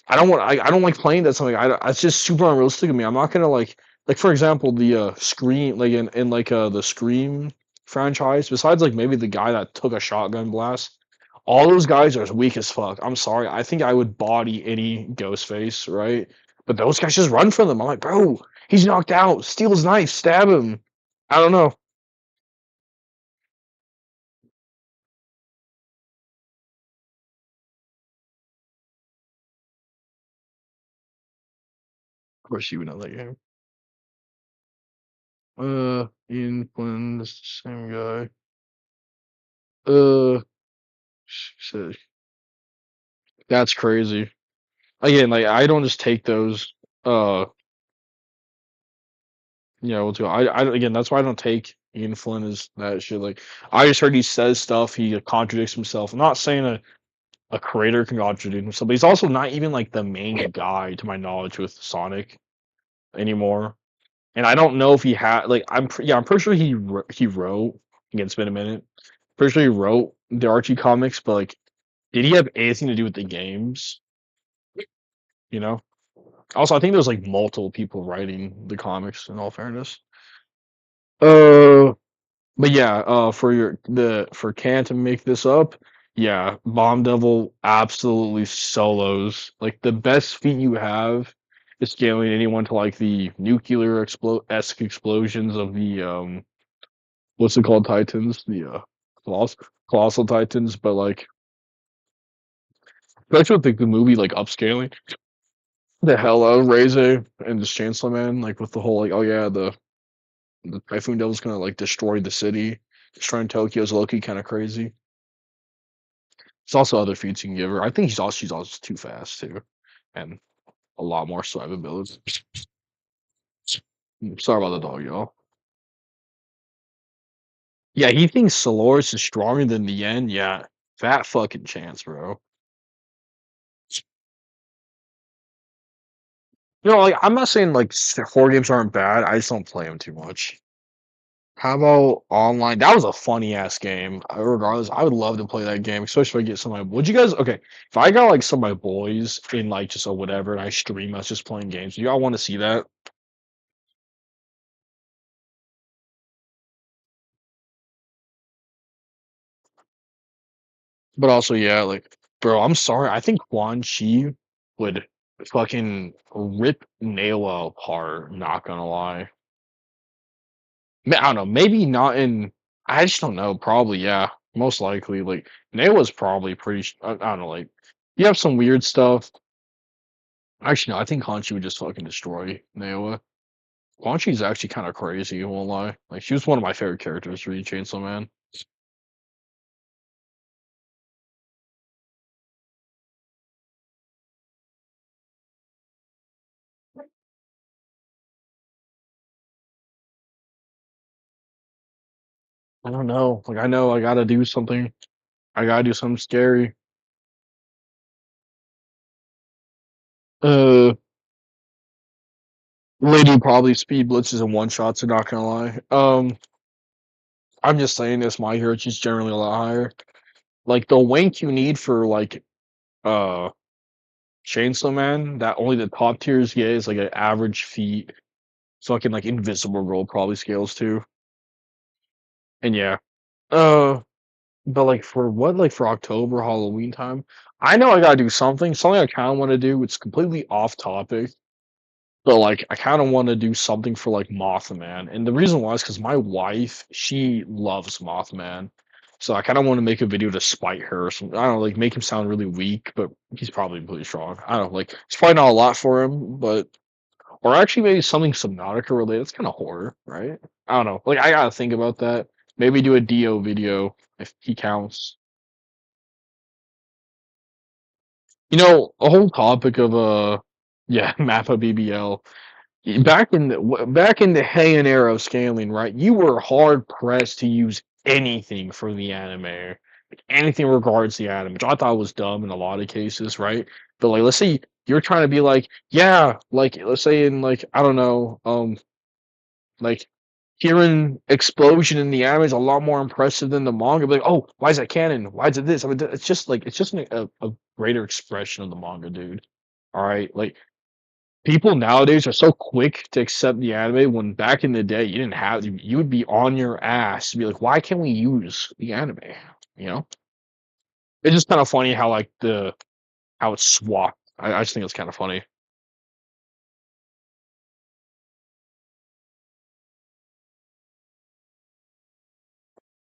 I don't like playing that something. It's just super unrealistic to me. I'm not gonna like for example the Scream like in like the Scream franchise. Besides like maybe the guy that took a shotgun blast, All those guys are weak as fuck. I'm sorry. I think I would body any ghost face, right? But those guys just run from them. I'm like, bro, he's knocked out. Steal his knife, stab him. I don't know. Of course, you would know that game. Ian Flynn, this is the same guy. Uh, shit, that's crazy. Again, like I don't just take those. What's go? I again, that's why I don't take Ian Flynn as that shit. Like I just heard he says stuff. He contradicts himself. I'm not saying a creator can contradict himself, but he's also not even like the main guy to my knowledge with Sonic anymore. And I don't know if he had like I'm pretty sure he wrote. Again, it's been a minute. Pretty sure he wrote the Archie comics, but like, did he have anything to do with the games? You know. Also, I think there's like multiple people writing the comics. In all fairness. Uh, but yeah, for Can to make this up, yeah, Bomb Devil absolutely solos. Like the best feat you have is scaling anyone to like the nuclear esque explosions of the what's it called, Titans, the colossal Titans, but like especially with like, the movie like upscaling the hell out of Reze and just Chancellor Man, like with the whole like, oh yeah, the Typhoon Devil's gonna like destroy the city, destroying Tokyo's Loki kind of crazy. There's also other feats you can give her. I think she's also too fast too, and a lot more survivability. Sorry about the dog, y'all. Yeah, he thinks Solaris is stronger than the Yen. Yeah, fat fucking chance, bro. Like I'm not saying like horror games aren't bad. I just don't play them too much. How about online? That was a funny ass game. Regardless, I would love to play that game, especially if I get some of my. Would you guys? Okay, if I got like some of my boys in like just a whatever, and I stream us just playing games, do y'all want to see that? But also, yeah, like, bro, I'm sorry. I think Quan Chi would fucking rip Naila apart. Not gonna lie. I don't know. Maybe not in. I just don't know. Probably, yeah. Most likely, like Naila's probably pretty. I don't know. Like, you have some weird stuff. Actually, no. I think Quan Chi would just fucking destroy Naila. Quan Chi's actually kind of crazy. I won't lie. Like, she was one of my favorite characters, really, Chainsaw Man. I don't know. Like, I know I gotta do something. I gotta do something scary. Uh. Lady probably speed blitzes and one shots are not gonna lie. I'm just saying this. My hero is just generally a lot higher. Like the wank you need for like uh Chainsaw Man that only the top tiers get is like an average feat. Fucking like Invisible Roll probably scales too. And yeah, uh, but like for what like for October Halloween time, I know I gotta do something. Something I kind of want to do. It's completely off topic. But like, I kind of want to do something for like Mothman, and the reason why is because my wife she loves Mothman, so I kind of want to make a video to spite her. Or something. I don't know, like make him sound really weak, but he's probably really strong. I don't know, like it's probably not a lot for him, but or actually maybe something Subnautica related. It's kind of horror, right? I don't know. Like I gotta think about that. Maybe do a Dio video if he counts. A whole topic of yeah, Mappa BBL. Back in the Heian era of scaling, right? You were hard pressed to use anything for the anime, like anything regards the anime, which I thought was dumb in a lot of cases, right? But like, let's say you're trying to be like, yeah, like let's say in like I don't know, like hearing explosion in the anime is a lot more impressive than the manga. Like, oh, why is that canon? Why is it this? I mean, it's just a greater expression of the manga, dude. All right, like people nowadays are so quick to accept the anime when back in the day you didn't have you would be on your ass to be like, why can't we use the anime? You know? it's just kind of funny how like the how it's swapped. I just think it's kind of funny.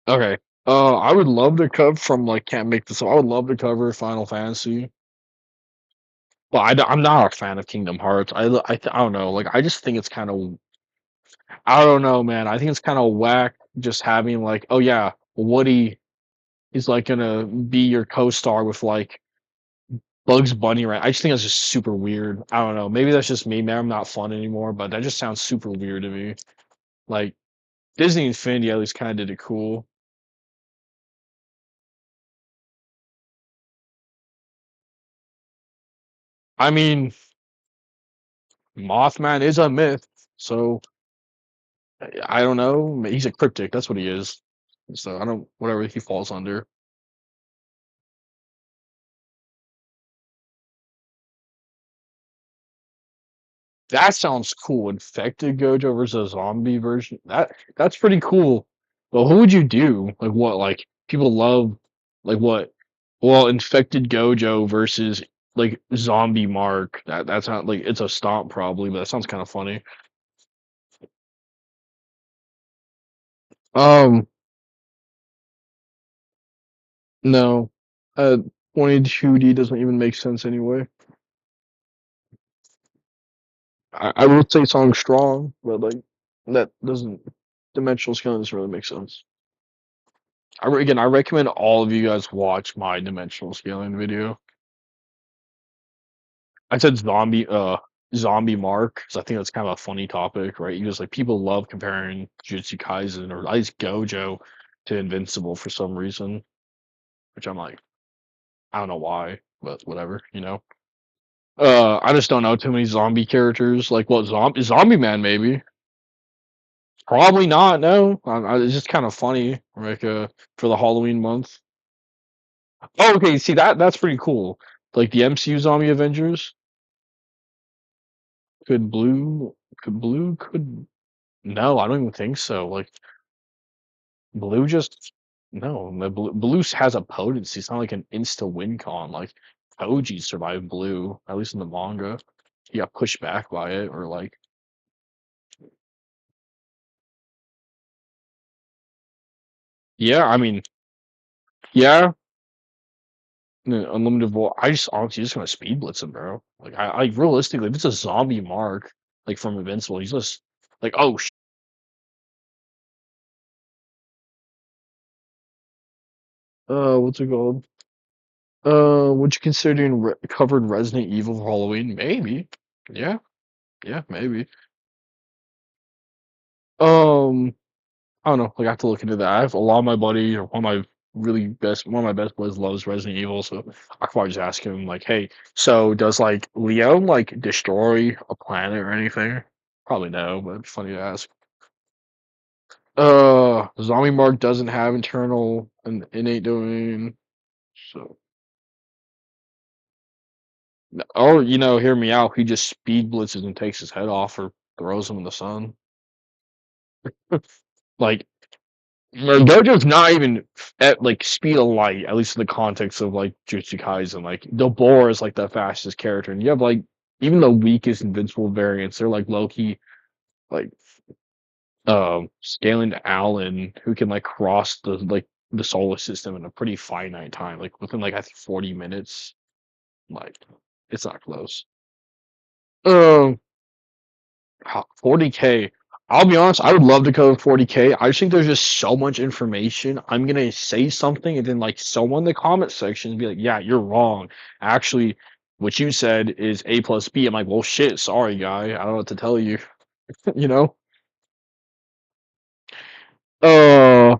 Okay. I would love to cover from like can't make this up. I would love to cover Final Fantasy, but I'm not a fan of Kingdom Hearts. I don't know. Like I just think it's kind of I don't know, man. I think it's kind of whack just having like oh yeah, Woody is like gonna be your co-star with like Bugs Bunny, right? I just think that's just super weird. I don't know. Maybe that's just me. Maybe I'm not fun anymore, but that just sounds super weird to me. Like Disney Infinity at least kind of did it cool. I mean, Mothman is a myth, so I don't know. He's a cryptic. That's what he is. So I don't whatever he falls under. That sounds cool. Infected Gojo versus a zombie version. That's pretty cool. But who would you do? Like what? Like people love like what? Well, infected Gojo versus like zombie Mark. That's not like it's a stomp probably, but that sounds kind of funny. Um, no. Uh 22D doesn't even make sense anyway. I would say song strong, but like that doesn't dimensional scaling doesn't really make sense. Again, I recommend all of you guys watch my dimensional scaling video. I said zombie Mark because I think that's kind of a funny topic, right? Because like people love comparing Jujutsu Kaisen or at least Gojo to Invincible for some reason, which I'm like, I don't know why, but whatever, you know. I just don't know too many zombie characters. Like what zombie man maybe. Probably not. No, it's just kind of funny, like for the Halloween month. Oh, okay. See that's pretty cool. Like the MCU zombie Avengers. Could blue? Could blue? Could no? I don't even think so. Like blue just no. The blue has a potency. It's not like an insta win con. Like Koji survived blue, at least in the manga. He got pushed back by it, or like yeah. I mean yeah. Unlimited Vol. I just honestly just gonna speed blitz him, bro. Like I realistically, if it's a zombie Mark, like from Invincible, he's just like, oh, what's it called? Would you consider doing covered Resident Evil for Halloween? Maybe. Yeah, yeah, maybe. Um, I don't know. Like I have to look into that. I have a lot of my buddy or one of my best buddies loves Resident Evil, so I could probably just ask him like, hey, so does like Leon like destroy a planet or anything? Probably no, but it's funny to ask. Zombie Mark doesn't have internal and innate domain, so or hear me out. He just speed blitzes and takes his head off or throws him in the sun. Like Gojo's not even at like speed of light, at least in the context of like Jujutsu Kaisen. Like Dobor is like the fastest character, and you have like even the weakest invincible variants. They're like low key like scaling to Allen, who can like cross the solar system in a pretty finite time, like within like I think 40 minutes. Like it's not close. Um, 40K. I'll be honest, I would love to cover 40K. I just think there's just so much information. I'm gonna say something and then like someone in the comment section be like, yeah, you're wrong. Actually, what you said is A plus B. I'm like, well shit, sorry guy. I don't know what to tell you. you know? Uh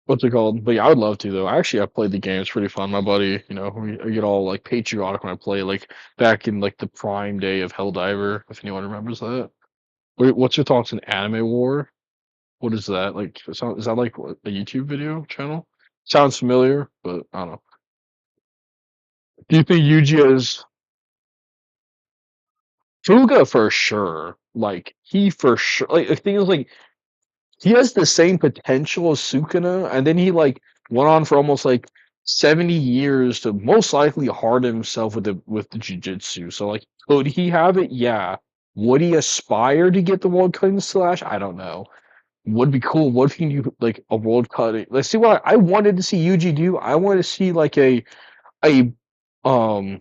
what's it called? But yeah, I would love to though. Actually I played the game, it's pretty fun. My buddy, I get all like patriotic when I play, like back in like the prime day of Helldiver, if anyone remembers that. What's your thoughts on Anime War? What is that? Like, is that like a YouTube video channel? Sounds familiar, but I don't know. Do you think Yuji is Fuga for sure? Like he for sure. Like the thing is, like he has the same potential as Sukuna, and then he like went on for almost like 70 years to most likely harden himself with the jiu-jitsu. So like could he have it? Yeah. Would he aspire to get the world cutting slash? I don't know. Would be cool. What if he can do like a world cutting? Let's see what I wanted to see Yuji do. I wanted to see like a um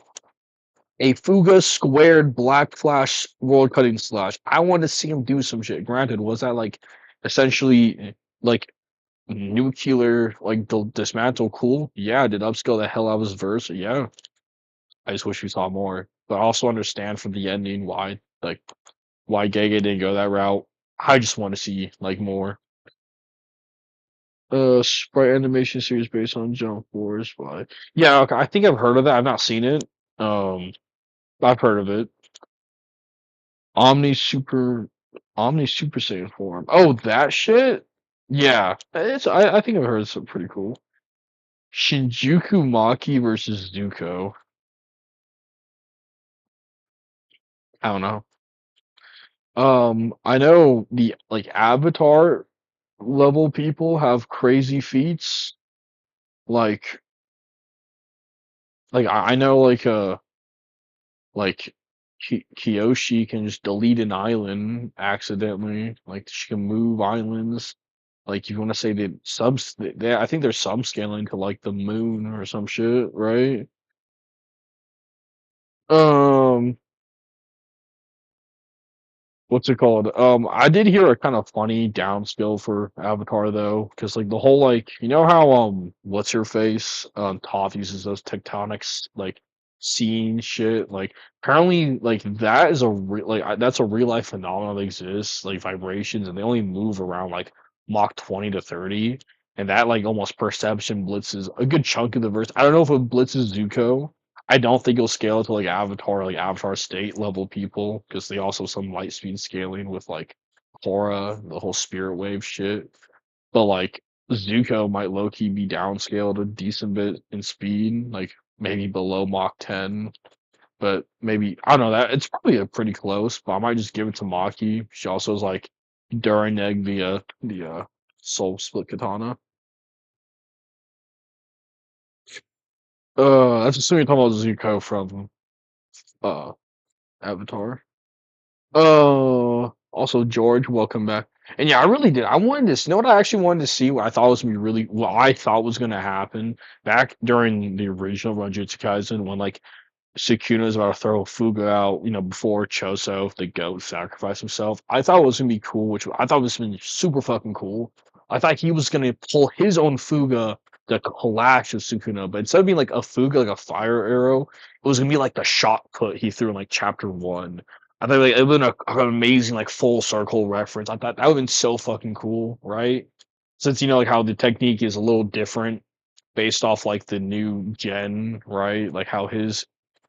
a Fuga squared black flash world cutting slash. I wanted to see him do some shit. Granted, was that like essentially like nuclear like dismantle cool? Yeah, did upscale the hell out of his verse? Yeah. I just wish we saw more. But I also understand from the ending why Gege didn't go that route. I just want to see like more. Sprite animation series based on Jump Force by yeah, okay. I think I've heard of that. I've not seen it. Um, I've heard of it. Omni Super Omni Super Saiyan form. Oh, that shit? Yeah. I think I've heard it's pretty cool. Shinjuku Maki versus Zuko. I don't know. I know the like Avatar level people have crazy feats. Like I know like Kiyoshi can just delete an island accidentally. Like she can move islands. Like you want to say that I think they're subscaling to like the moon or some shit, right? Um, what's it called? I did hear a kind of funny downscale for Avatar though, because like the whole like you know how what's her face Toph uses those tectonics like scene shit like apparently like that is that's a real life phenomenon that exists like vibrations and they only move around like Mach 20 to 30 and that like almost perception blitzes a good chunk of the verse. I don't know if it blitzes Zuko. I don't think it'll scale to like Avatar state level people, because they also some light speed scaling with like Korra, the whole spirit wave shit. But like Zuko might low key be downscaled a decent bit in speed, like maybe below Mach 10. But maybe I don't know that it's probably a pretty close, but I might just give it to Maki. She also is like during egg the soul split katana. That's assuming you're talking about Zuko from uh Avatar. Oh, also George, welcome back. And yeah, I really did. I wanted to know what I actually wanted to see. What I thought was gonna be really, what I thought was gonna happen back during the original Run Jujutsu Kaisen when like Sukuna's about to throw Fuga out, before Choso, the goat, sacrificed himself. I thought it was gonna be cool, which I thought was gonna be super fucking cool. I thought he was gonna pull his own Fuga to clash with Sukuna, but instead of being like a Fuga, like a fire arrow, it was gonna be like the shot put he threw in like chapter one. I thought like it would have been an amazing like full circle reference. I thought that would have been so fucking cool, right? Since like how the technique is a little different based off like the new gen, right? Like how his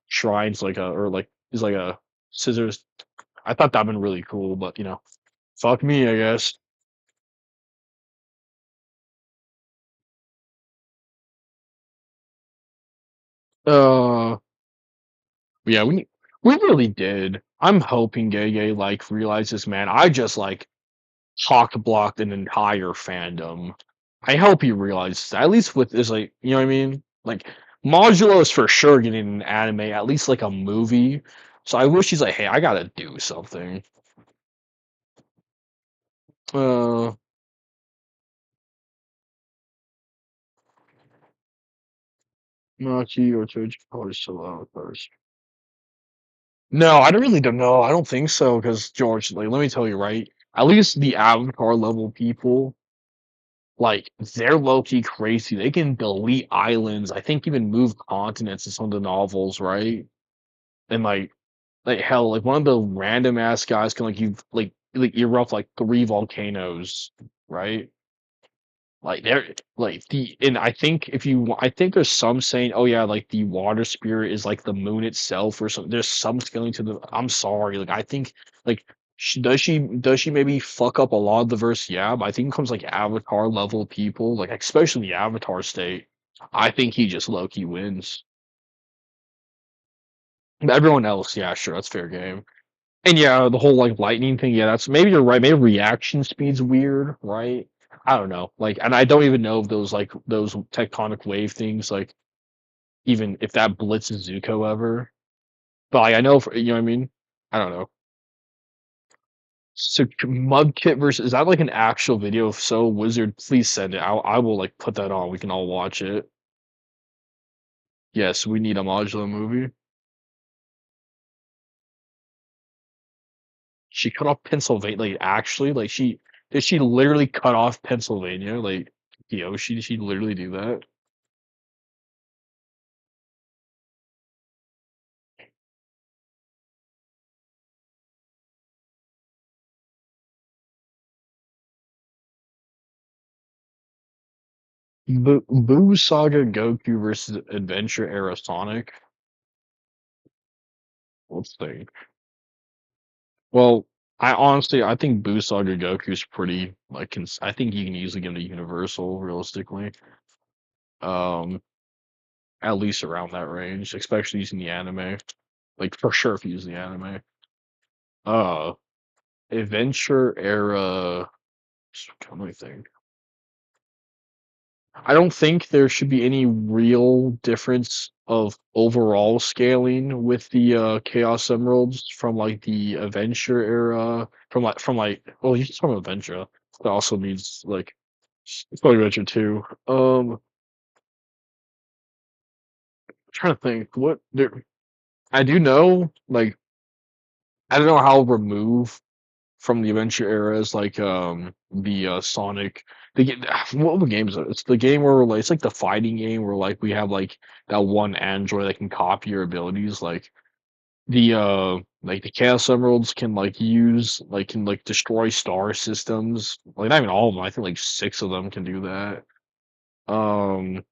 shrines like a or like is like a scissors. I thought that'd been really cool, but fuck me, I guess. Uh, yeah, we really did. I'm hoping Gege like realizes, man. I just like hawk blocked an entire fandom. I hope he realizes that, at least with this, like you know what I mean. Like Modulo is for sure getting an anime, at least like a movie. So I wish he's like, hey, I gotta do something. Uh, Machi or Choji or still out first. No, I don't know. I don't think so because George, like, let me tell you, right? At least the Avatar level people, like, they're low key crazy. They can delete islands. I think even move continents in some of the novels, right? And like hell, like one of the random ass guys can like you like erupt like three volcanoes, right? Like they're like the and I think I think there's some saying, oh yeah, like the water spirit is like the moon itself or something. There's some scaling to the. I'm sorry, like I think like does she maybe fuck up a lot of the verse? Yeah, but I think it comes like Avatar level people, like especially the Avatar state. I think he just low key wins. But everyone else, yeah, sure, that's fair game. And yeah, the whole like lightning thing, yeah, that's maybe you're right. Maybe reaction speed's weird, right? I don't know. Like, and I don't even know if those tectonic wave things, like, even if that blitzes Zuko ever. But like, I know for, you know what I mean? I don't know. So Mudkip versus, is that like an actual video? If so, Wizard, please send it. I will like put that on. We can all watch it. Yes, we need a modular movie. She cut off Pennsylvania. Like, actually, like, did she literally cut off Pennsylvania? Like, Yoshi, did she literally do that? Boo Saga Goku versus Adventure Era Sonic. Let's think. Well, I think Boo Saga Goku's pretty like I think you can easily get into Universal realistically. Um, at least around that range, especially using the anime. Like for sure if you use the anime. Uh, Adventure Era. Let me think. I don't think there should be any real difference of overall scaling with the Chaos Emeralds from like the Adventure era, from like well, you can from Adventure. That also means like it's probably Adventure too. I'm trying to think what there. I do know like I don't know how remove from the adventure eras, like the Sonic. What game is it? It's the game where like it's like the fighting game where like we have like that one android that can copy your abilities. Like the Chaos Emeralds can like destroy star systems. Like not even all of them. I think like six of them can do that. Um,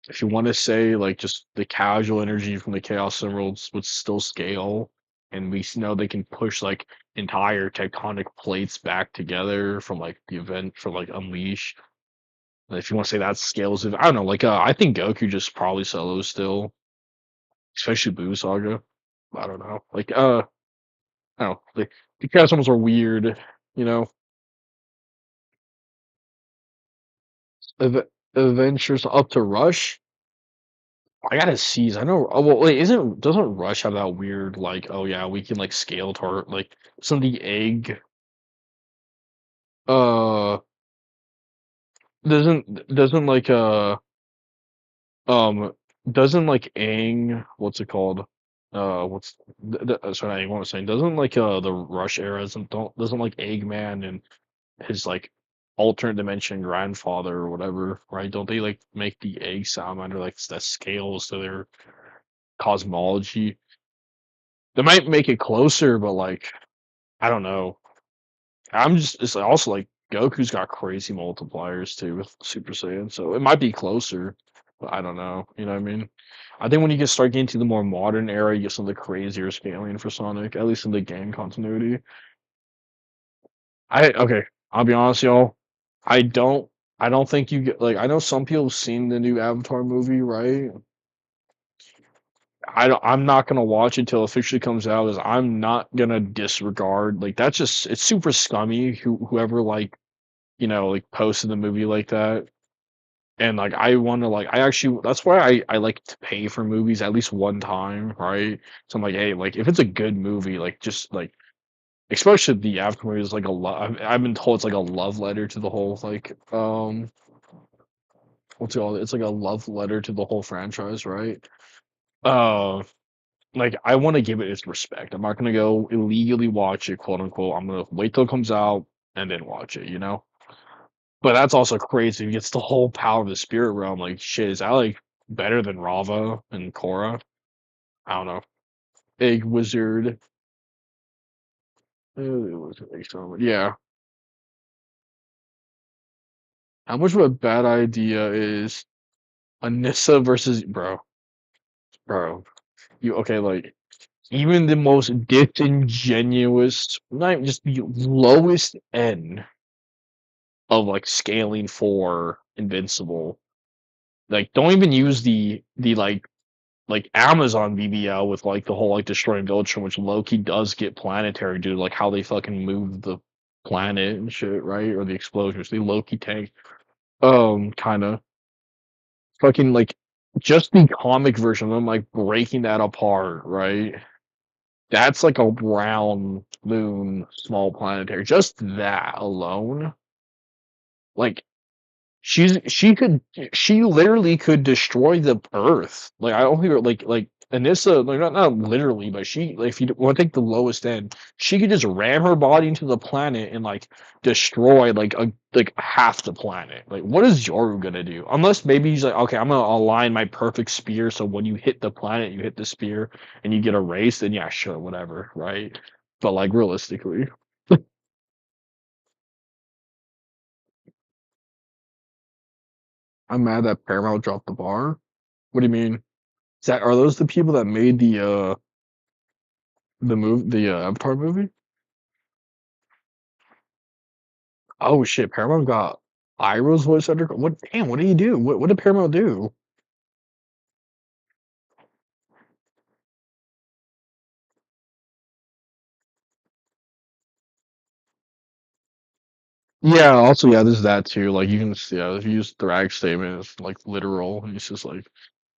if you want to say like just the casual energy from the Chaos Emeralds would still scale, and we know they can push like entire tectonic plates back together from like the event from like Unleash. And if you want to say that scales, I don't know. Like I think Goku just probably solos still, especially Buu Saga. I don't know. Like I don't know. The Chaos Emeralds are weird, you know. Adventures up to Rush. I gotta seize. I know. Oh, well, wait, doesn't Rush have that weird like? Oh yeah, we can like scale to our like some the egg. Uh, doesn't like um doesn't like Aang. What's it called? What's sorry, what I was saying. Doesn't like the Rush era doesn't like Eggman and his like alternate dimension grandfather or whatever, right? Don't they like make the egg sound under like that scales to their cosmology? They might make it closer, but like I don't know. It's also like Goku's got crazy multipliers too with Super Saiyan, so it might be closer, but I don't know. You know what I mean? I think when you get start getting to the more modern era, you get some of the crazier scaling for Sonic, at least in the game continuity. Okay, I'll be honest, y'all. I don't I don't think you get like I know some people have seen the new Avatar movie, right? I'm not gonna watch it till it officially comes out. Is I'm not gonna disregard like that's just it's super scummy. Whoever like like posted the movie like that, and like I want to like I actually that's why I like to pay for movies at least one time, right? So I'm like, hey, like if it's a good movie, like just like especially the after movie is like a love. I've been told it's like a love letter to the whole like what's it called? It's like a love letter to the whole franchise, right? Uh, like I want to give it its respect. I'm not gonna go illegally watch it, quote unquote. I'm gonna wait till it comes out and then watch it, you know? But that's also crazy. He gets the whole power of the spirit realm. Like shit, is that like better than Rava and Korra? I don't know. Egg Wizard. Yeah. How much of a bad idea is Anissa versus bro? You okay? Like even the most disingenuous, not even just the lowest end of like scaling for Invincible. Like don't even use the like Amazon BBL with like the whole like destroying Viltrum, which Loki does get planetary due to like how they fucking move the planet and shit, right? Or the explosions, the Loki tank. Kind of fucking like just the comic version of them, like breaking that apart, right? That's like a brown moon, small planetary. Just that alone, like she literally could destroy the Earth. Like I don't think like Anissa, like not literally, but she like if you want to take the lowest end, she could just ram her body into the planet and like destroy like half the planet. Like what is Yoru gonna do? Unless maybe he's like, okay, I'm gonna align my perfect spear so when you hit the planet, you hit the spear and you get erased, then yeah, sure, whatever, right? But like realistically, I'm mad that Paramount dropped the bar. What do you mean? Is that are those the people that made the Avatar movie? Oh shit, Paramount got Iroh's voice actor. What damn, what did he do? What did Paramount do? Yeah, also yeah, there's that too. Like you can yeah, if you use Thrag statement as like literal, and it's just like,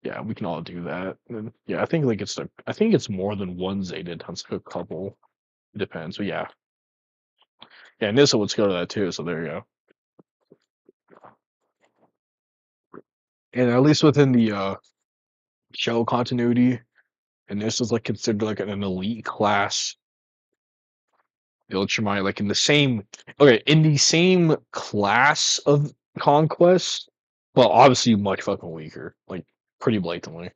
yeah, we can all do that. And yeah, I think like I think it's more than one Zeta times like a couple. It depends. But yeah. Yeah, Nissa would go to that too, so there you go. And at least within the show continuity, and this is like considered like an elite class Viltrumite, like in the same okay, in the same class of conquest, but obviously much fucking weaker, like pretty blatantly.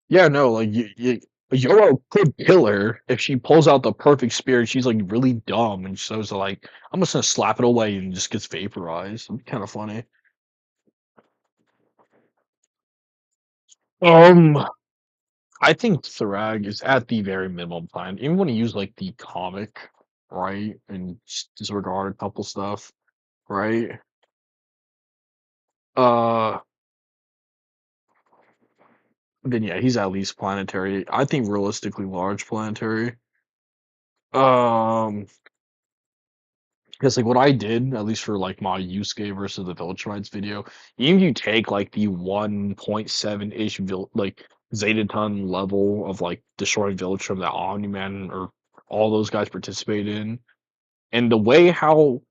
Yeah, no, like Yoro could kill her if she pulls out the perfect spear. She's like really dumb, and so it's like I'm just gonna slap it away and just gets vaporized. Kind of funny. Um, I think Thrag is at the very minimum plan. Even when you use like the comic, right, and just disregard a couple stuff, right? Uh, then yeah, he's at least planetary. I think realistically large planetary. Um, because like what I did, at least for like my Yusuke versus the Village Rides video, even if you take like the 1.7-ish like Zetaton level of like destroying Village from that Omni Man or all those guys participated in, and the way how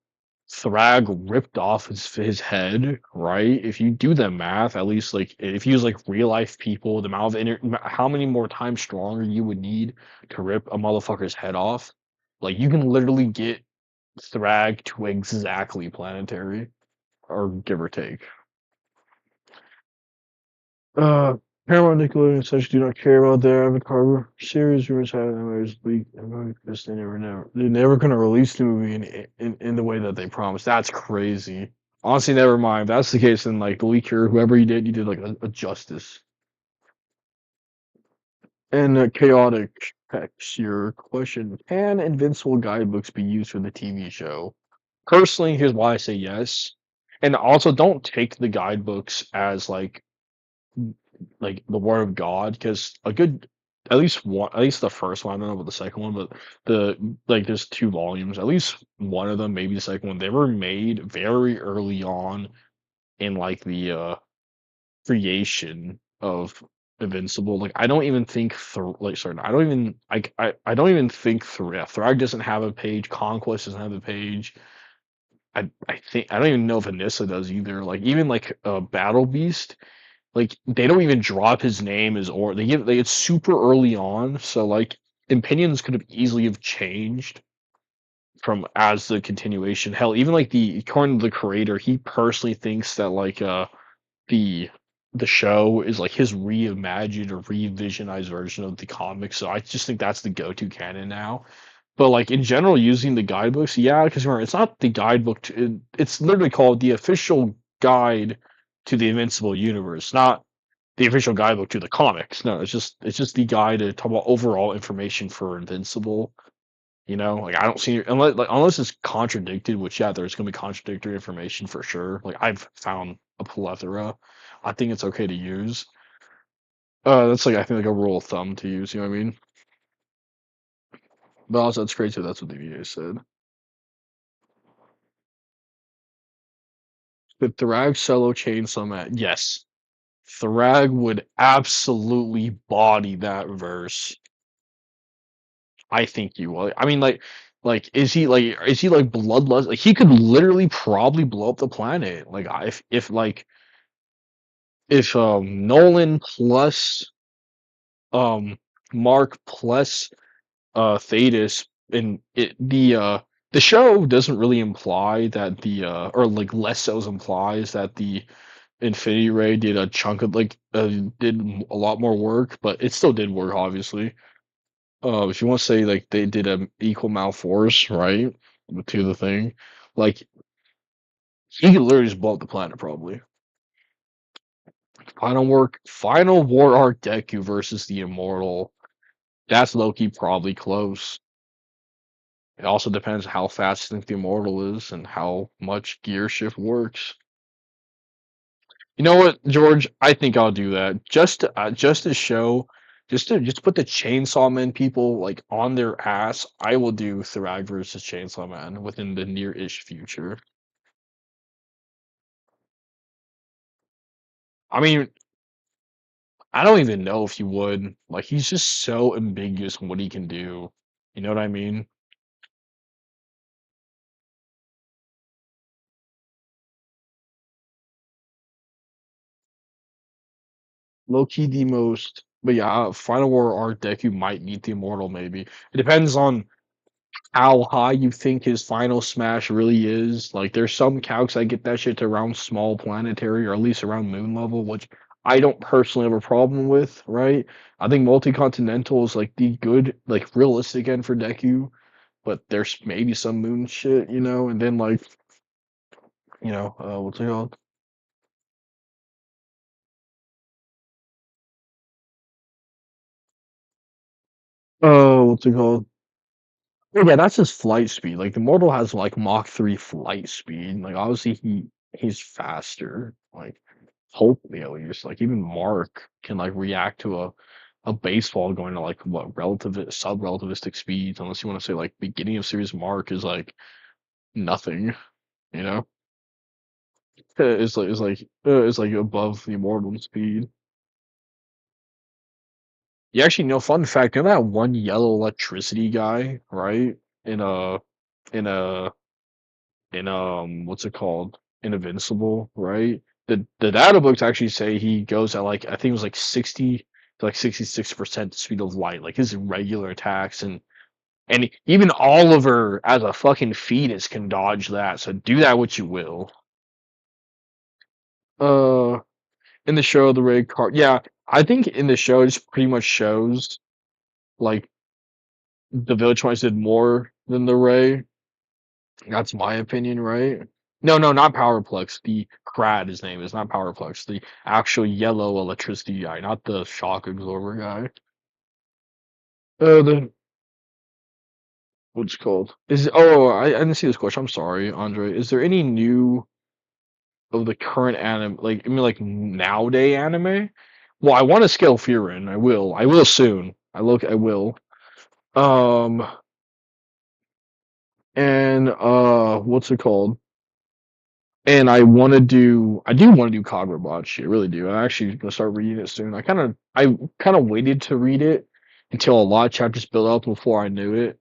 Thrag ripped off his head, right? If you do the math, at least like if you use like real life people, the amount of how many more times stronger you would need to rip a motherfucker's head off, like you can literally get Thrag to exactly planetary, or give or take. Uh, Paramount Nickelodeon and such do not care about their Avatar series. Rumors have them as leaked, because they're never gonna release the movie in the way that they promised. That's crazy. Honestly, never mind. If that's the case, then like the leaker, whoever you did like a justice. And chaotic Hex, your question: can Invincible guidebooks be used for the TV show? Personally, here's why I say yes. And also, don't take the guidebooks as like the word of God, because a good at least one, at least the first one, I don't know about the second one, but the like there's two volumes, at least one of them, maybe the second one, they were made very early on in like the creation of Invincible. Like I don't even think like sorry, I don't even I don't even think Thrag doesn't have a page, Conquest doesn't have a page. I think I don't even know if Anissa does either. Like even like Battle Beast, like they don't even drop his name as or they give it's super early on, so like opinions could have easily have changed from as the continuation. Hell, even like the according to the creator, he personally thinks that like the the show is like his reimagined or revisionized version of the comic. So I just think that's the go-to canon now. But like in general, using the guidebooks, yeah, because remember, it's not the guidebook. It's literally called the official guide to the Invincible universe, not the official guidebook to the comics. No, it's just the guide to talk about overall information for Invincible. You know, like I don't see unless it's contradicted, which yeah, there's gonna be contradictory information for sure. Like I've found a plethora. I think it's okay to use. That's like I think like a rule of thumb to use. You know what I mean? But also, it's crazy that's what the VA said. But Thrag solo chainsaw man, yes, Thrag would absolutely body that verse. I think you will. I mean, is he like bloodlust? Like he could literally probably blow up the planet. Like if like if Nolan plus um Mark plus Thetis and the show doesn't really imply that the or like less so implies that the Infinity Ray did a chunk of like did a lot more work, but it still did work obviously. If you want to say like they did a equal amount of force, right? To the thing, like he could literally just blow up the planet probably. Final War Arc Deku versus the Immortal. That's Loki probably close. It also depends how fast you think the Immortal is and how much gear shift works. You know what, George? I think I'll do that just to show, just put the Chainsaw Man people like on their ass. I will do Thrag versus Chainsaw Man within the near-ish future. I mean, I don't even know if he would. Like, he's just so ambiguous in what he can do. You know what I mean? Low key the most, but yeah, Final War Art Deku might meet the Immortal. Maybe it depends on how high you think his final smash really is. Like, there's some calcs that get that shit to around small planetary or at least around moon level, which I don't personally have a problem with, right? I think multi-continental is like the good, like realistic end for Deku, but there's maybe some moon shit, you know, and then like, what's it called? Oh, what's it called? Oh, yeah, that's his flight speed. Like the Mortal has like Mach 3 flight speed. Like obviously he's faster. Like hopefully at least. Like even Mark can like react to a baseball going to like what relative sub relativistic speeds, unless you want to say like beginning of series Mark is like nothing, you know? It's like above the immortal speed. You actually know fun fact, you know that one yellow electricity guy, right? In a in a what's it called? In Invincible, right? The data books actually say he goes at like I think it was like 60 to like 66% speed of light, like his regular attacks and even Oliver as a fucking fetus can dodge that. So do that what you will. Uh in the show the red card. Yeah, I think in the show it just pretty much shows like the Village Mice did more than the Ray. That's my opinion, right? No, no, not Powerplex. The Crad, his name is not Powerplex. The actual yellow electricity guy, not the shock absorber guy. The what's it called? I didn't see this question. I'm sorry, Andre. Is there any new of the current anime? Like I mean, like nowadays anime? Well, I want to scale Furin. I will. I will soon. I will. Um, and what's it called? And I do want to do Kagrabach. I really do. I'm actually gonna start reading it soon. I kind of waited to read it until a lot of chapters built up before I knew it.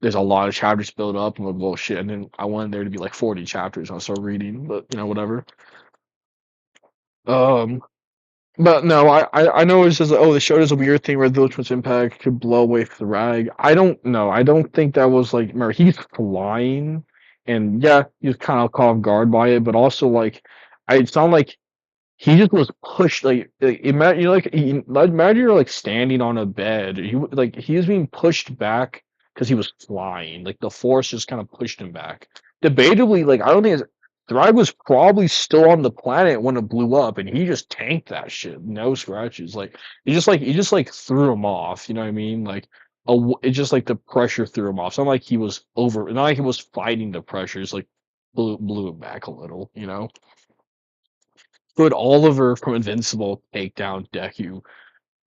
There's a lot of chapters built up. I'm like, well, shit. And then I wanted there to be like 40 chapters. And I start reading, but whatever. Um, but no, I know it's just like, oh, the show does a weird thing where Village Prince Impact could blow away the rag. I don't know. I don't think that was like, remember, he's flying, and yeah, he's kind of caught off guard by it, but also like, it's not like he just was pushed like imagine imagine you're like standing on a bed. He was being pushed back because he was flying. Like the force just kind of pushed him back. Debatably, like I don't think Thrive was probably still on the planet when it blew up, and he just tanked that shit. No scratches. Like he just like threw him off. You know what I mean? Like it's just like the pressure threw him off. It's not like he was over. Not like he was fighting the pressure. It's like blew it back a little. You know. Could Oliver from Invincible take down Deku?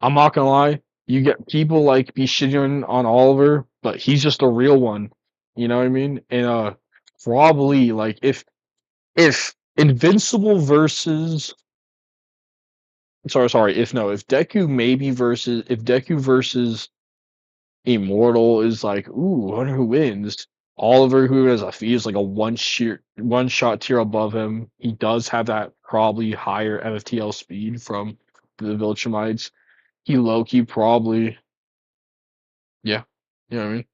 I'm not gonna lie. You get people like be shitting on Oliver, but he's just a real one. You know what I mean? And probably like if Invincible versus sorry, if no, if Deku versus Immortal is like, ooh, I wonder who wins. Oliver, who has a he is like a one shot tier above him. He does have that probably higher FTL speed from the Viltrumites. He low key probably yeah. You know what I mean?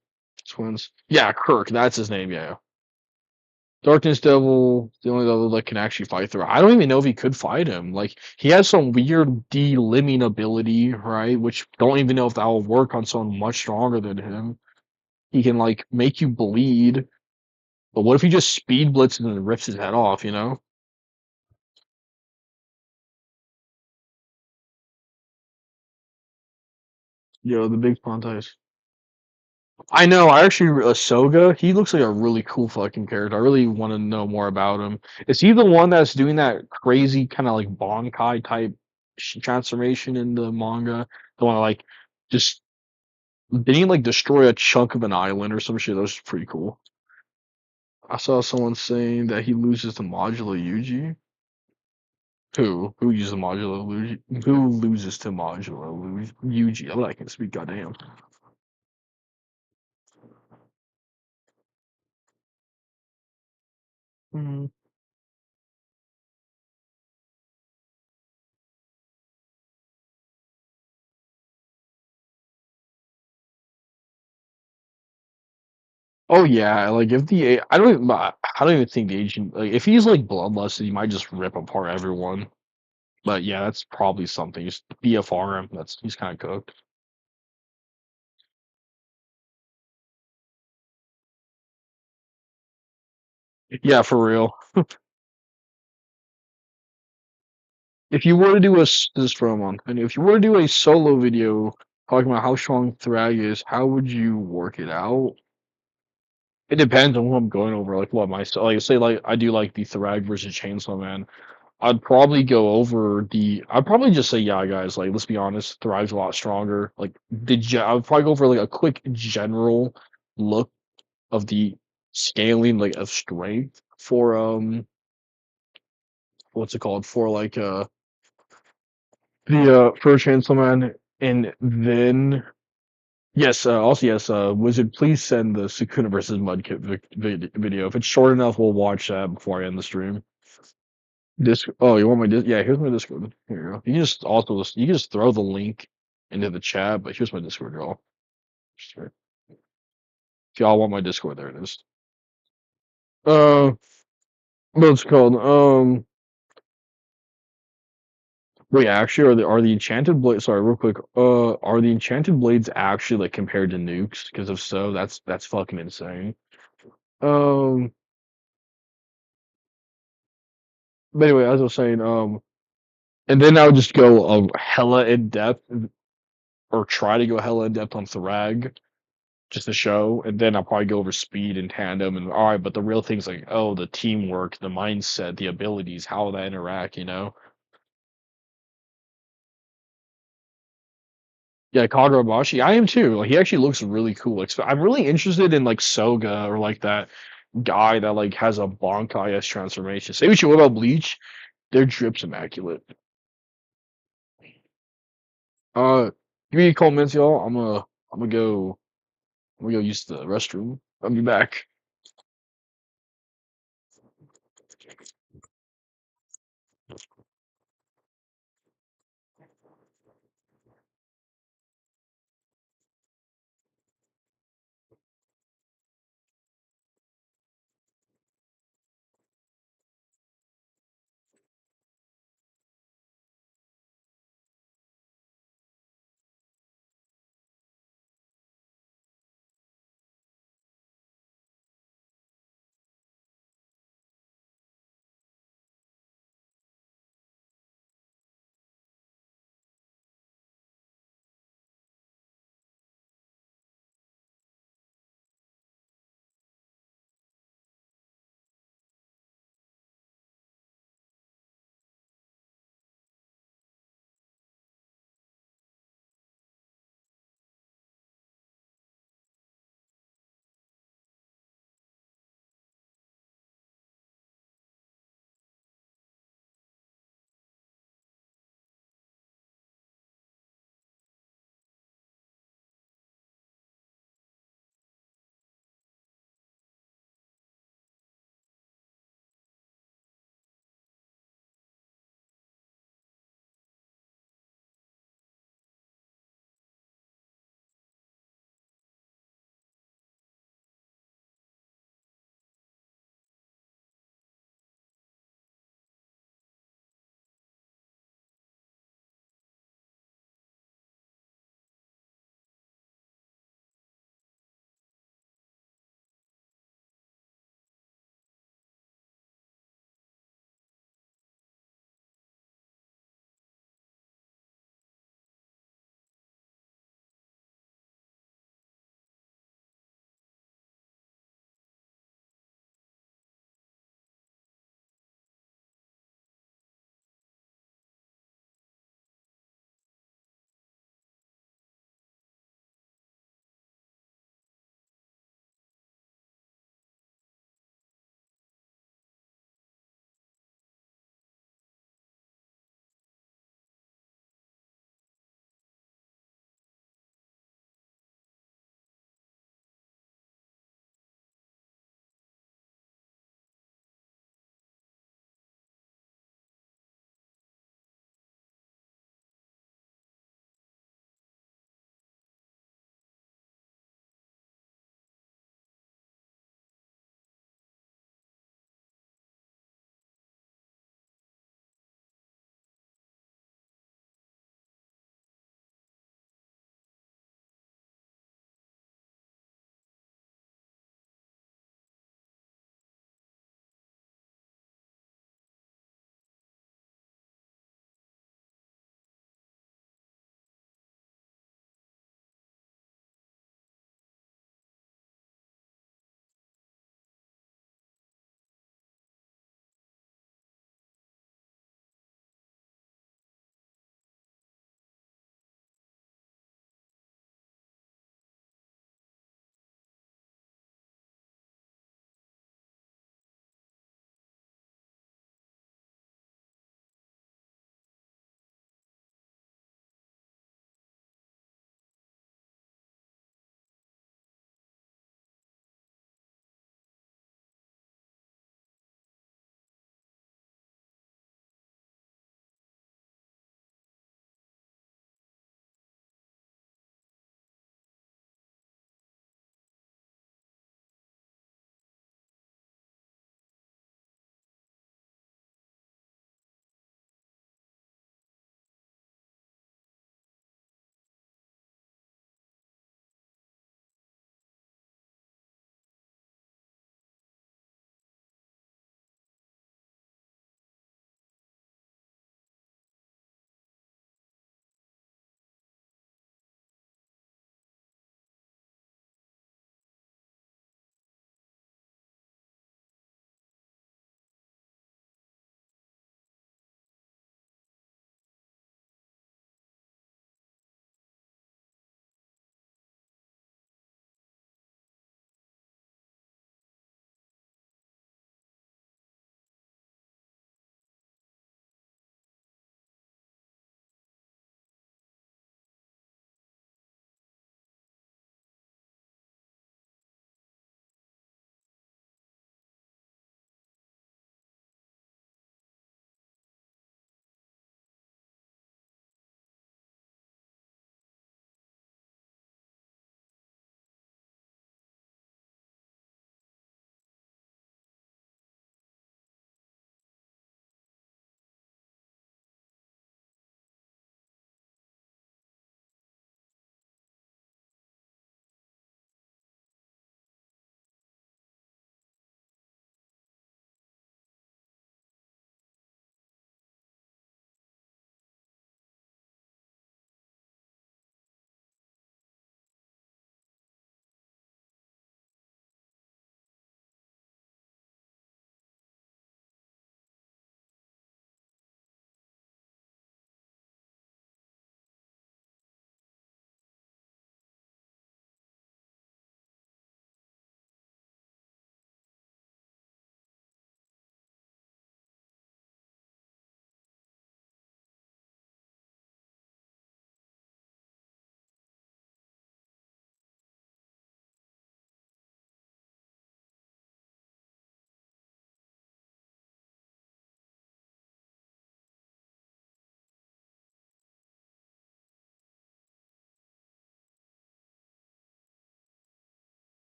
Twins. Yeah, Kirk, that's his name, yeah. Darkness Devil, the only devil that can actually fight through. I don't even know if he could fight him. Like he has some weird de-limbing ability, right? Which don't even know if that will work on someone much stronger than him. He can like make you bleed, but what if he just speed blitzes and rips his head off? You know? Yo, the big Pontius. I know. I actually Soga. He looks like a really cool fucking character. I really want to know more about him. Is he the one that's doing that crazy kind of like Bonkai type transformation in the manga? The one that, like just didn't he like destroy a chunk of an island or some shit? That was pretty cool. I saw someone saying that he loses to Modular Yuji. Who uses Modular Yuji? Who loses to Modular Yuji? I'm like, I can speak. Goddamn. Mm. Oh yeah, like if I don't even think the agent like if he's like bloodlusted, he might just rip apart everyone. But yeah, that's probably something. Just BFR him. That's he's kind of cooked. Yeah, for real. If you were to do this for a month, and if you were to do a solo video talking about how strong Thrag is, how would you work it out? It depends on who I'm going over. Like what my like say like I do like the Thrag versus Chainsaw Man. I'd probably go over the. I'd probably just say, yeah, guys. Like, let's be honest. Thrive's a lot stronger. Like, I would probably go over like a quick general look of the scaling, like of strength for what's it called for like the for Chainsaw Man, and then yes, also yes, Wizard, please send the Sukuna versus Mudkip video. If it's short enough, we'll watch that before I end the stream. Disc oh, you want my Disc yeah, here's my Discord. Here you go. You can just throw the link into the chat, but here's my Discord, y'all. Sure. If y'all want my Discord, there it is. Uh, what's it called? Wait, actually, are the enchanted blades? Sorry, real quick. Are the enchanted blades actually like compared to nukes? Because if so, that's fucking insane. Um, but anyway, as I was saying, and then I would just go hella in depth, or try to go hella in depth on Thrag just to show, and then I'll probably go over speed and tandem and all right, but the real things like oh the teamwork, the mindset, the abilities, how that interact, you know? Yeah, Kagurabashi, I am too. Like he actually looks really cool. Like, I'm really interested in like Soga or like that guy that like has a Bonkai S transformation. Say what you will about Bleach, their drip's immaculate. Give me a couple minutes, y'all. I'm gonna go use the restroom. I'll be back.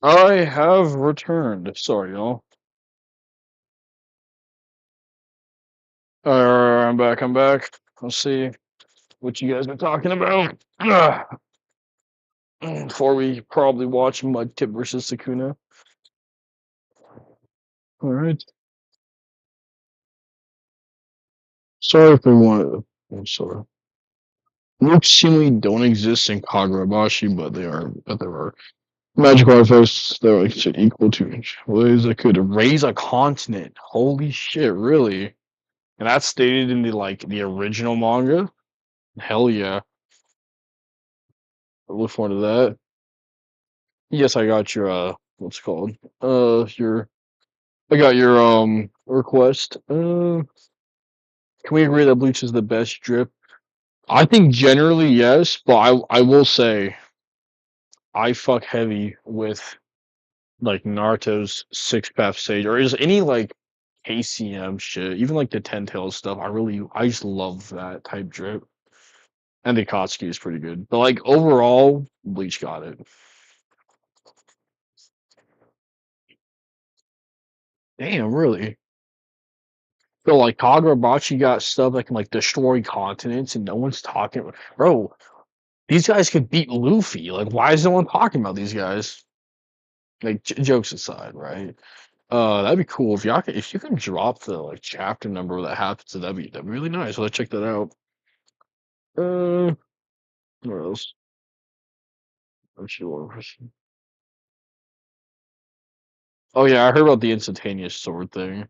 I have returned. Sorry, y'all. I'm back. I'm back. Let's see what you guys been talking about. Before we probably watch Mudkip versus Sakuna. All right. Sorry if everyone. I'm sorry. Nukes seemingly don't exist in Kagurabashi, but they are. But there are magical artifacts that are like equal to ways that could raise a continent. Holy shit! Really? And that's stated in the original manga. Hell yeah! I look forward to that. Yes, I got your what's it called? Your I got your request. Can we agree that Bleach is the best drip? I think generally yes, but I will say I fuck heavy with like Naruto's Six Path Sage or is any like KCM shit, even like the Ten Tails stuff. I just love that type drip. And the Akatsuki is pretty good. But like overall, Bleach got it. Damn, really? So like Kagurabachi got stuff that can like destroy continents and no one's talking. Bro, these guys could beat Luffy. Like, why is no one talking about these guys? Like, jokes aside, right? That'd be cool if if you can drop the like chapter number that happens. That'd be really nice. Let's check that out. Uh, where else? I'm sure. Oh yeah, I heard about the instantaneous sword thing.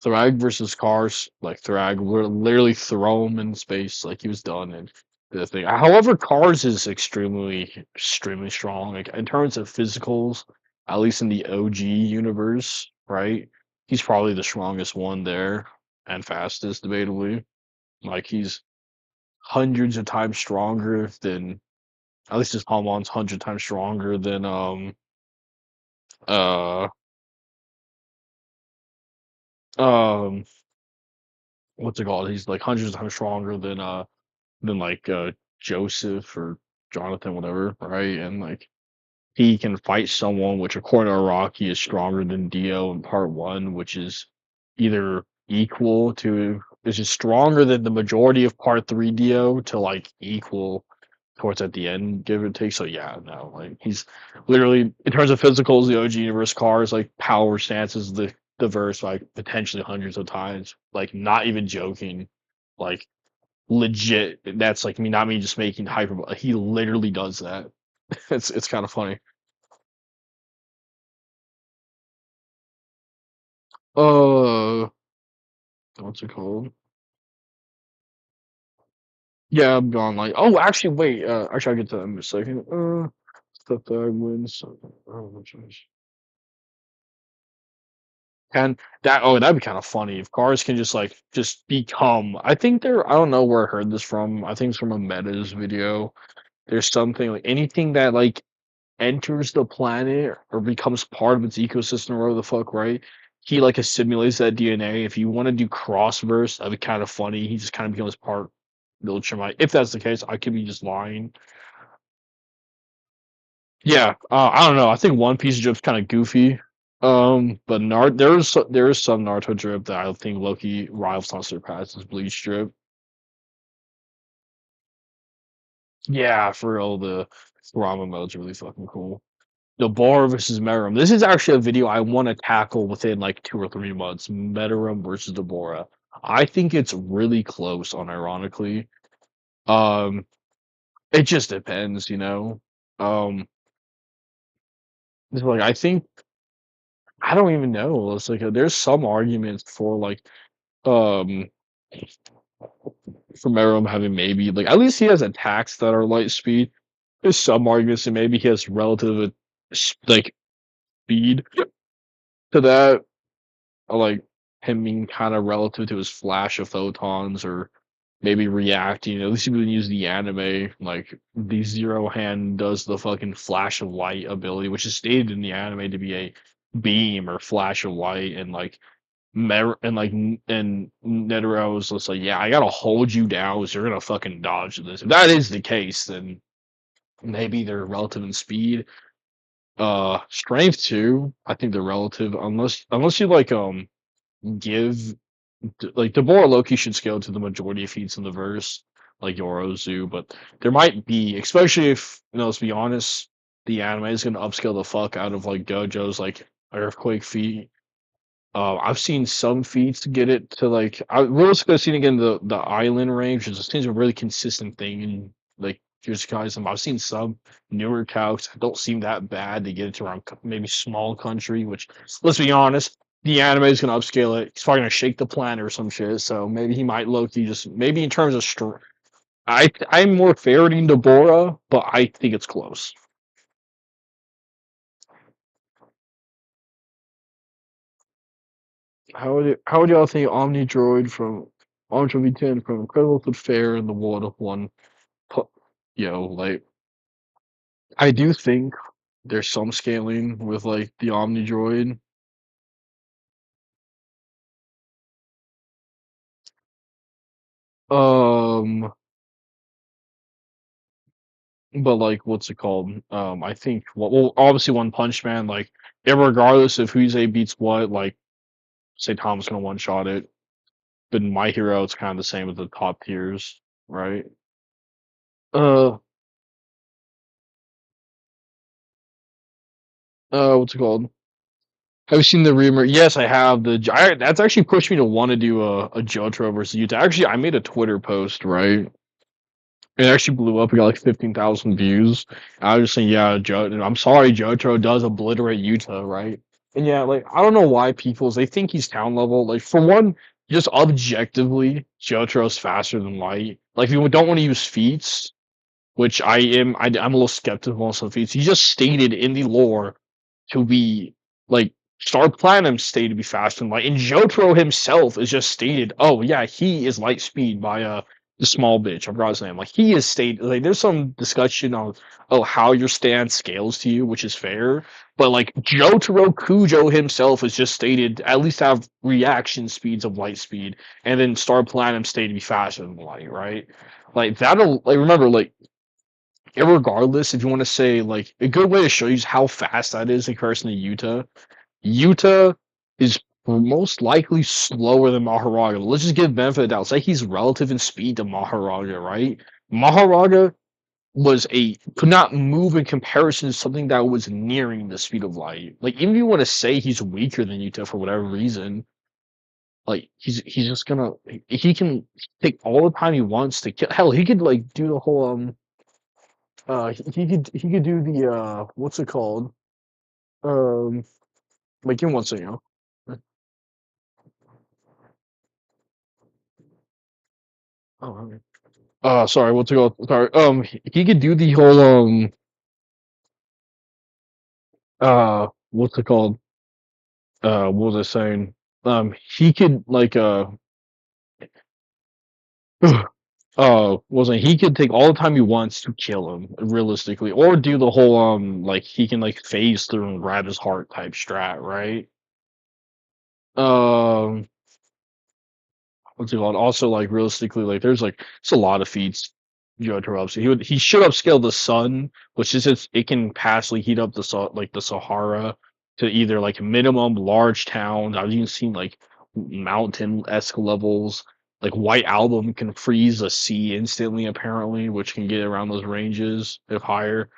Thrag versus Cars, like Thrag, would literally throw him in space, like he was done, and the thing. However, Cars is extremely strong. Like in terms of physicals, at least in the OG universe, right? He's probably the strongest one there and fastest, debatably. Like he's hundreds of times stronger than at least his Palmon's 100 times stronger than uh um what's it called? He's like hundreds of times stronger than like Joseph or Jonathan, whatever, right? And like he can fight someone which according to Araki is stronger than Dio in part one, which is either equal to is just stronger than the majority of part three Dio to like equal towards at the end, give or take. So yeah, no, like he's literally in terms of physicals, the OG universe cars like power stances the verse like potentially hundreds of times. Like not even joking. Like legit. That's like me, not me just making hyperbole. He literally does that. It's kind of funny. Uh, what's it called? Yeah, I'm gone. Like, oh, actually, wait. Actually, I'll get to that in a second. Stuff that I win. So, oh, which is- can that? Oh, that'd be kind of funny if cars can just become. I think they're. I don't know where I heard this from. I think it's from a Meta's video. There's something like anything that like enters the planet or becomes part of its ecosystem or whatever the fuck, right? He like assimilates that DNA. If you want to do crossverse, that'd be kind of funny. He just kind of becomes part of the Ultramite. If that's the case, I could be just lying. Yeah, I don't know. I think One Piece drip's kind of goofy. But there is some Naruto drip that I think Loki rivals on surpasses Bleach drip. Yeah, for real, the Rama mode's really fucking cool. Deborah versus Meruem. This is actually a video I want to tackle within like 2 or 3 months. Meruem versus Deborah. I think it's really close, unironically. Um, it just depends, you know. Um, it's like I think I don't even know. It's like there's some arguments um for Meruem having maybe like at least he has attacks that are light speed. There's some arguments that maybe he has relative like speed to that. Like him being kind of relative to his flash of photons or maybe react. At least people use the anime. Like the Zero Hand does the fucking flash of light ability, which is stated in the anime to be a beam or flash of light, and like and Netero's just like, yeah, I gotta hold you down, so you're gonna fucking dodge this. If that is the case, then maybe they're relative in speed. Strength too. I think they're relative, unless you like give like Deborah Loki should scale to the majority of feats in the verse, like Yorozu, but there might be, especially if let's be honest, the anime is gonna upscale the fuck out of like Gojo's like earthquake feat. I've seen some feats get it to like realistically I've seen again the island range, which seems a really consistent thing in like just guys. I've seen some newer calcs that don't seem that bad to get it to around maybe small country, which let's be honest, the anime is gonna upscale it. He's probably gonna shake the planet or some shit. So maybe he might Loki just maybe in terms of I'm more favoriting Deborah, but I think it's close. How would y'all think Omni Droid from Omni V10 from Incredible to Fair in the World of One? pu- like I do think there's some scaling with like the Omni Droid. Um, but like what's it called? I think well obviously One Punch Man, like regardless of who's a beats what, like say Tom's gonna one shot it. But in My Hero, it's kind of the same with the top tiers, right? Uh, what's it called? Have you seen the rumor? Yes, I have. That's actually pushed me to want to do a Jotaro versus Utah. Actually, I made a Twitter post, right? It actually blew up. It got like 15,000 views. I was just saying, yeah, I'm sorry, Jotaro does obliterate Utah, right? And yeah, like I don't know why they think he's town level. Like for one, just objectively, Jotaro's faster than Light. Like if you don't want to use feats, which I'm a little skeptical on some feats. He just stated in the lore to be like Star Platinum stated to be faster than light, and Jotaro himself is just stated, oh yeah, he is light speed by the small bitch. I forgot his name. Like he is stated like there's some discussion on how your stand scales to you, which is fair. But like Jotaro Kujo himself is just stated at least have reaction speeds of light speed, and then Star Platinum stated to be faster than light, right? Like that'll like remember like regardless, if you want to say like a good way to show you how fast that is in comparison to Utah is most likely slower than Maharaga. Let's just give benefit of the doubt. Say he's relative in speed to Maharaga, right? Maharaga could not move in comparison to something that was nearing the speed of light. Like even if you want to say he's weaker than Utah for whatever reason, like he's just gonna he can take all the time he wants to kill. Hell, he could like do the whole he could do the what's it called? Um like give me one second. Oh, okay. Sorry, what's it called? Sorry. He could do the whole what's it called? What was I saying? He could like wasn't he could take all the time he wants to kill him realistically, or do the whole like he can like phase through and grab his heart type strat, right? Um, what's it called? Also, like realistically, like there's like it's a lot of feats. Jotaro ups. He should upscale the sun, which is it can passively heat up like the Sahara to either like minimum large towns. I've even seen like mountain esque levels. Like White Album can freeze a sea instantly, apparently, which can get around those ranges if higher.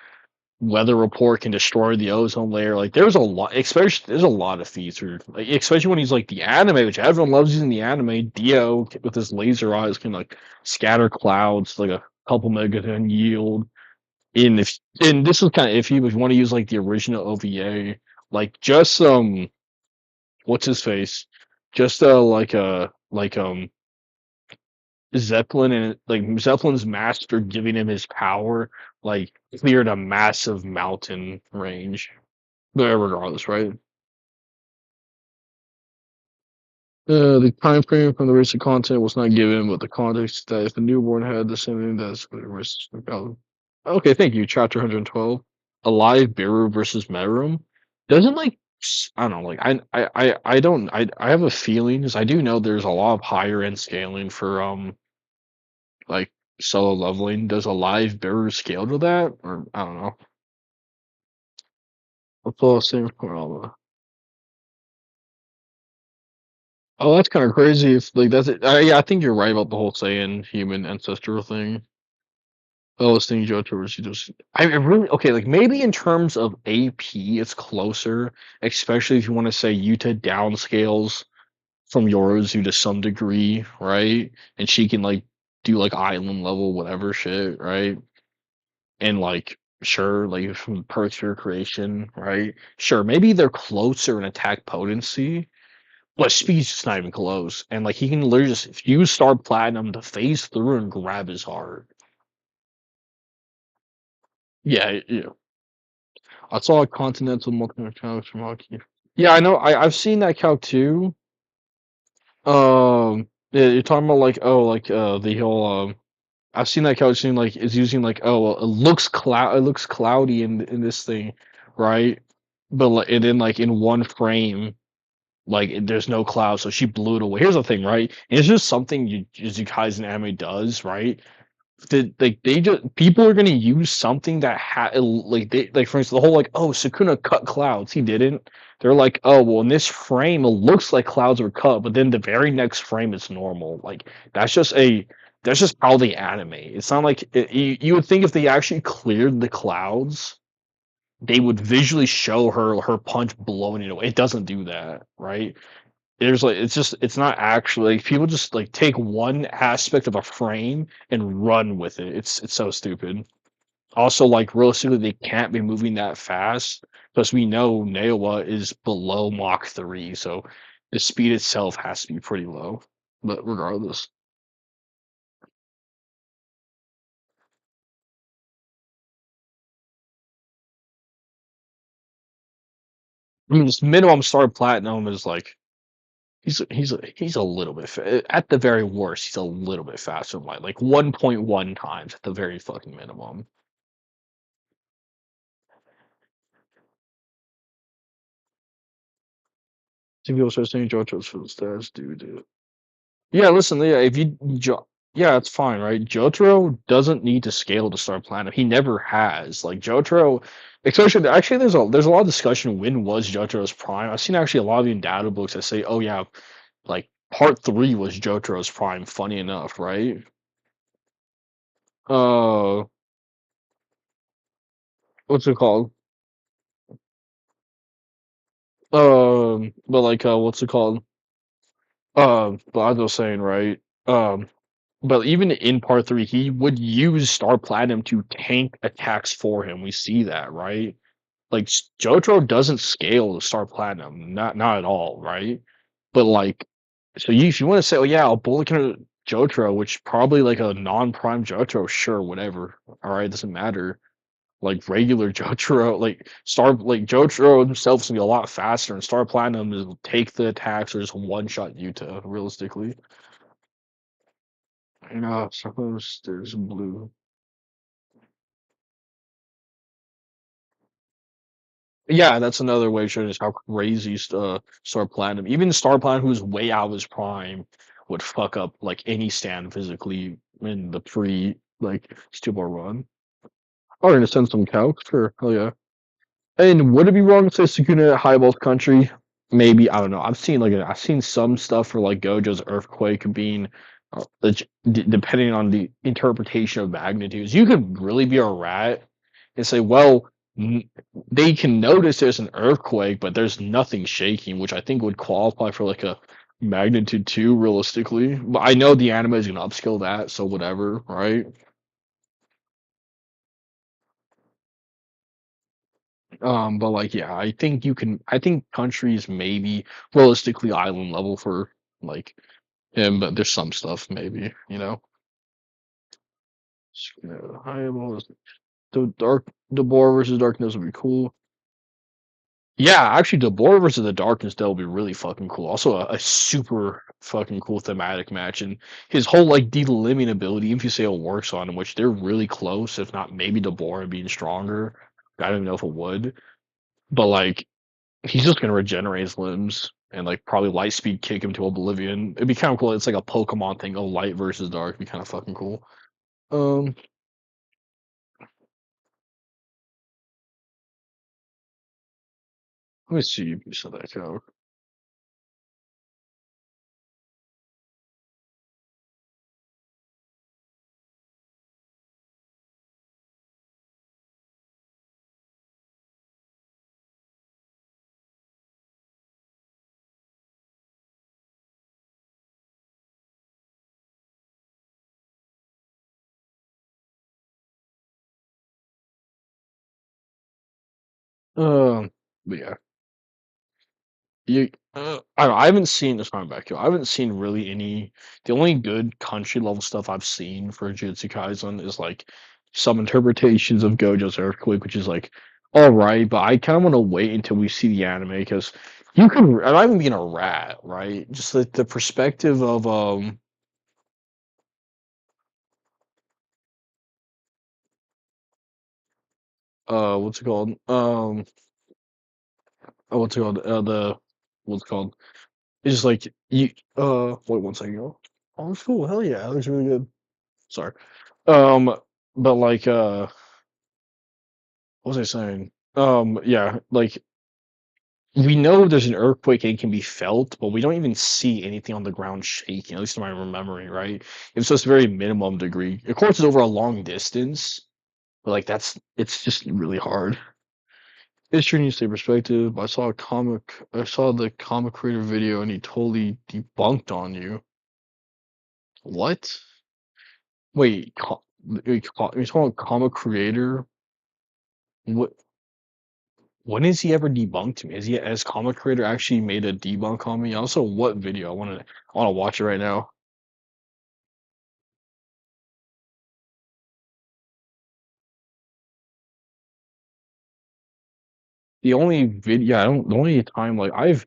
Weather report can destroy the ozone layer. Like there's a lot, especially there's a lot of features. Like especially when he's like the anime, which everyone loves using the anime. Dio with his laser eyes can like scatter clouds like a couple megaton yield. And this is kind of iffy, but if you want to use like the original OVA, like just what's his face, just Zeppelin and like Zeppelin's master giving him his power, like cleared a massive mountain range. But regardless, right? The time frame from the recent content was not given, but the context that if the newborn had the same name, that's what it was about. Okay, thank you. Chapter 112. Alive Beru versus Meruem. Doesn't like I don't know, like I don't I have a feeling because I do know there's a lot of higher end scaling for like solo leveling. Does Alive Beru scale to that? Or I don't know. I'll pull the same for Oh, that's kind of crazy. If like that's it. Yeah, I think you're right about the whole Saiyan human ancestral thing. Oh, this thing Johto was just I really okay. Like maybe in terms of AP, it's closer, especially if you want to say Yuta downscales from Yoruzu to some degree, right? And she can like do like island level whatever shit, right? And like sure, like from perks for creation, right? Sure, maybe they're closer in attack potency, but speed's just not even close. And like he can literally just use Star Platinum to phase through and grab his heart. Yeah, yeah. I saw a Continental multi-mechanics from hockey. Yeah, I know. I've seen that calc too. Yeah, you're talking about like like the whole I've seen that calc scene like is using like it looks cloudy in this thing, right? But like and then like in one frame like there's no cloud, so she blew it away. Here's the thing, right? And it's just something you Kaisen anime does, right? Like they just people are gonna use something that like they like for instance the whole like oh Sukuna cut clouds he didn't they're like oh well in this frame it looks like clouds were cut but then the very next frame is normal like that's just a that's just how they animate it's not like you would think if they actually cleared the clouds they would visually show her punch blowing it away it doesn't do that right there's like it's just it's not actually like, people just like take one aspect of a frame and run with it. It's so stupid. Also, like realistically, they can't be moving that fast because we know Neowa is below Mach 3, so the speed itself has to be pretty low. But regardless, I mean, this minimum star platinum is like he's a little bit at the very worst. He's a little bit faster than like 1.1 times at the very fucking minimum. Some people start saying JoJo's for the stats, dude. Yeah, listen, yeah, if you yeah, it's fine, right? Jotaro doesn't need to scale to start platinum. He never has. Like Jotaro, especially actually there's a lot of discussion when was Jotaro's prime. I've seen actually a lot of in data books that say, oh yeah, like part three was Jotaro's prime, funny enough, right? Uh what's it called? But like what's it called? But as I was saying, right? But even in part three, he would use Star Platinum to tank attacks for him. We see that, right? Like Jotaro doesn't scale to Star Platinum, not at all, right? But like, so if you want to say, oh yeah, I'll bullet counter Jotaro, which probably like a non-prime Jotaro, sure, whatever. All right, doesn't matter. Like regular Jotaro, like Jotaro himself is gonna be a lot faster, and Star Platinum is take the attacks or just one shot Yuta, realistically. No, suppose there's blue. Yeah, that's another way of showing just how crazy Star Platinum, even Star Platinum, who's way out of his prime, would fuck up like any stand physically in the pre like steel run. Oh, you're gonna send some calcs? Sure, hell yeah. And would it be wrong to say Sukuna highballs country? Maybe I don't know. I've seen some stuff for like Gojo's earthquake being depending on the interpretation of magnitudes. You could really be a rat and say, well, they can notice there's an earthquake, but there's nothing shaking, which I think would qualify for like a magnitude two realistically. But I know the anime is gonna upskill that, so whatever, right? But like, yeah, I think you can. I think countries maybe realistically island level for like him, but there's some stuff maybe, you know. High the dark, the boar versus darkness would be cool. Yeah, actually, Deborah versus the Darkness that would be really fucking cool. Also, a super fucking cool thematic match, and his whole like delimiting ability, if you say it works on him, which they're really close, if not maybe Deborah being stronger. I don't even know if it would, but like he's just gonna regenerate his limbs and like probably light speed kick him to oblivion. It'd be kind of cool. It's like a Pokemon thing. Oh, light versus dark. It'd be kind of fucking cool. Um, let me see if you said that code. But yeah. You, I haven't seen this time back. I haven't seen really any. The only good country level stuff I've seen for Jujutsu Kaisen is like some interpretations of Gojo's earthquake, which is like all right, but I kind of want to wait until we see the anime because you can. I'm not even being a rat, right? Just like the perspective of what's it called what's it called the what's it called. It's just like you wait one second. Oh, it's cool. Hell yeah, that looks really good. Sorry. Um, but like, what was I saying? Yeah, like we know there's an earthquake and it can be felt, but we don't even see anything on the ground shaking. At least in my remembering, right? It's just very minimum degree. Of course, it's over a long distance, but like it's just really hard. History needs to stay perspective. I saw the comic creator video, and he totally debunked on you. What? Wait, you're talking about comic creator? What? When has he ever debunked me? Has comic creator actually made a debunk on me? Also, what video? I wanna watch it right now. The only video, I don't. The only time like I've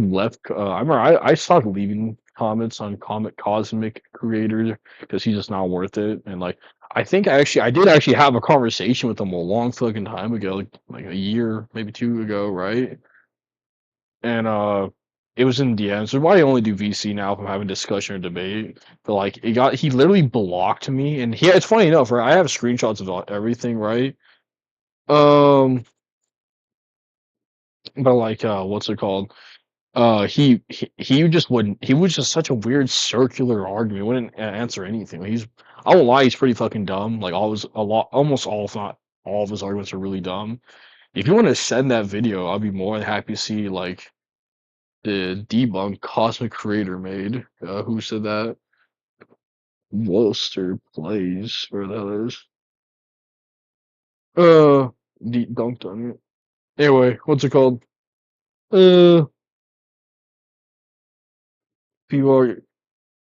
left. I remember I stopped leaving comments on comic cosmic creators because he's just not worth it. And like I did actually have a conversation with him a long fucking time ago, like a year maybe two ago, right? And it was in DMs. So why I only do VC now if I'm having discussion or debate. But like he literally blocked me, and it's funny enough, right? I have screenshots of everything, right? Um, but like what's it called? He just wouldn't. He was just such a weird circular argument. He wouldn't answer anything. I won't lie, he's pretty fucking dumb. Like always, almost all, if not all of his arguments are really dumb. If you want to send that video, I'll be more than happy to see like the debunk Cosmic Creator made. Who said that? Worcester plays, where that is. Debunked on it. Anyway, what's it called? Uh, people are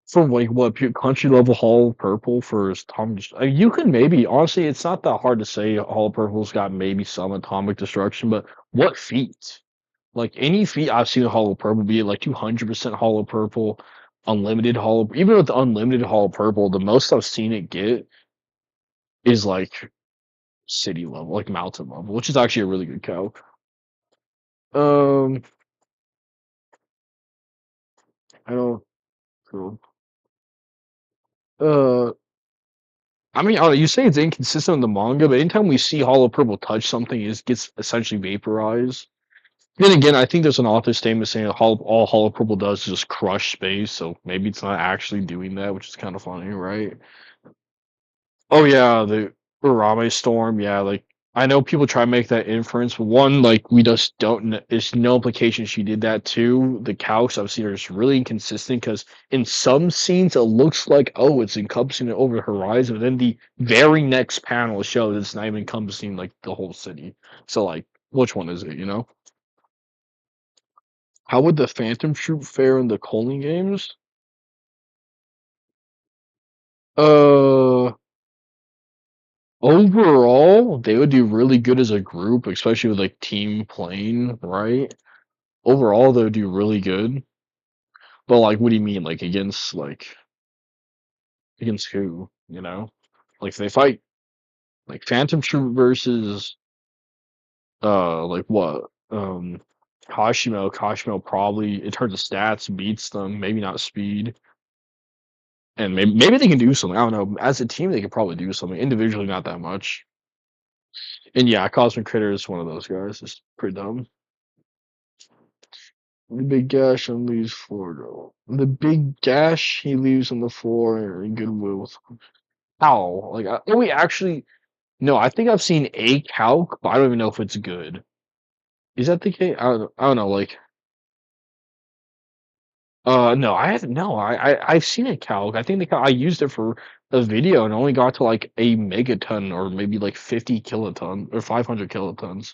from like what country level Hall of Purple for atomic. You could maybe honestly, it's not that hard to say. Hall of Purple's got maybe some atomic destruction, but what feat? Like any feat I've seen in Hollow Purple, be it like 200% Hollow Purple, unlimited Hollow, even with the unlimited Hollow Purple, the most I've seen it get is like city level, like mountain level, which is actually a really good cow. Um, I don't. Cool. Uh, I mean, you say it's inconsistent in the manga, but anytime we see Hollow Purple touch something, it gets essentially vaporized. Then again, I think there's an author statement saying all Hollow Purple does is just crush space, so maybe it's not actually doing that, which is kind of funny, right? Oh yeah, the Urame storm. Yeah, like I know people try to make that inference. But one, like we just don't. There's no implication she did that. Two, the couch I've seen her is really inconsistent because in some scenes it looks like it's encompassing it over the horizon, but then the very next panel shows it's not even encompassing like the whole city. So like, which one is it? You know? How would the Phantom Troop fare in the Colon games? Uh, Overall, they would do really good as a group, especially with like team playing, right? Overall, they would do really good. But like, what do you mean? Like against who? You know, like if they fight like Phantom Troop versus like what? Kashimo probably in terms of stats beats them. Maybe not speed, and maybe they can do something. I don't know. As a team, they could probably do something. Individually, not that much. And yeah, Cosmic Critter is one of those guys. It's pretty dumb. The big gash on Lee's floor, though. The big gash he leaves on the floor in Goodwill. How? Like, we actually. No, I think I've seen a calc, but I don't even know if it's good. Is that the case? I don't know. Like, no, I haven't. No, I've seen a calc. I think I used it for a video and only got to like a megaton or maybe like 50 kiloton or 500 kilotons.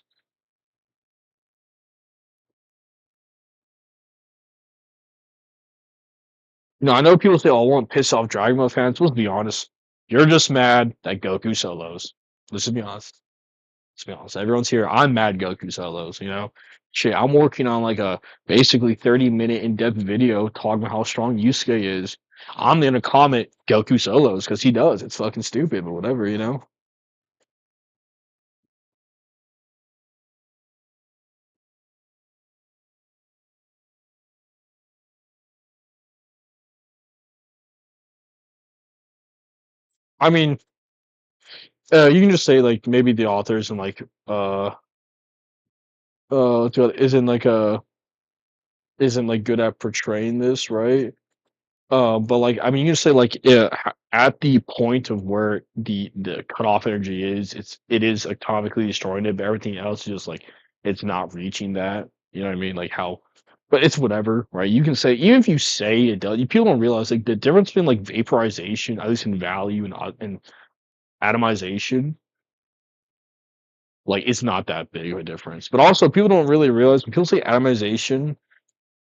You know, I know people say, "Oh, I want piss off Dragon Ball fans." Let's be honest. You're just mad that Goku solos. Let's just be honest. Let's be honest. Everyone's here. I'm mad Goku solos, you know? Shit, I'm working on like a basically 30-minute in-depth video talking about how strong Yusuke is. I'm gonna comment Goku solos because he does. It's fucking stupid, but whatever, you know? I mean, you can just say like maybe the authors and like isn't like isn't like good at portraying this, right? But like, I mean, you can say like, yeah, at the point of where the cutoff energy is, it is atomically destroying it, but everything else is just like it's not reaching that. You know what I mean? Like how, but it's whatever, right? You can say even if you say it does, people don't realize like the difference between like vaporization, at least in value and atomization, like it's not that big of a difference. But also, people don't really realize when people say atomization,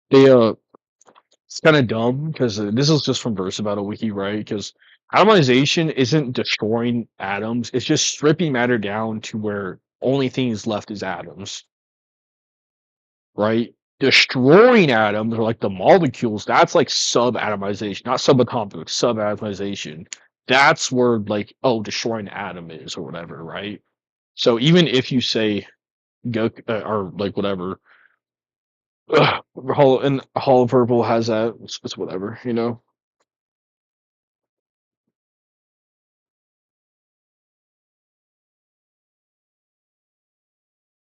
they it's kind of dumb because this is just from Verse about a wiki, right? Because atomization isn't destroying atoms; it's just stripping matter down to where only things left is atoms, right? Destroying atoms or like the molecules, that's like subatomization, not subatomic, subatomization. That's where like destroying an atom is or whatever, right? So even if you say go or like whatever, Hollow and Hollow Purple has that, it's whatever, you know.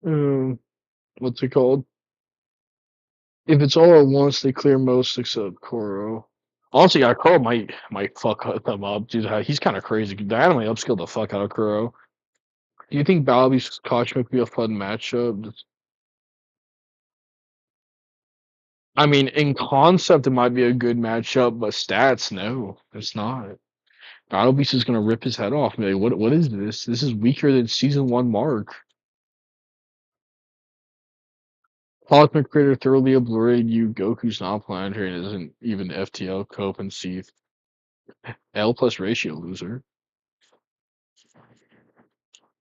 Um, what's it called? If it's all at once, they clear most except Koro. Honestly, yeah, Koro might fuck them up, dude. He's kind of crazy. The anime upskilled the fuck out of Kuro. Do you think Balby's Kochma could be a fun matchup? I mean, in concept, it might be a good matchup, but stats, no, it's not. Battle Beast is gonna rip his head off. Man, what is this? This is weaker than season one Mark. Cosmic Critter thoroughly obliterated you. Goku's not planetary and isn't even FTL Cope and Seath. L plus ratio loser.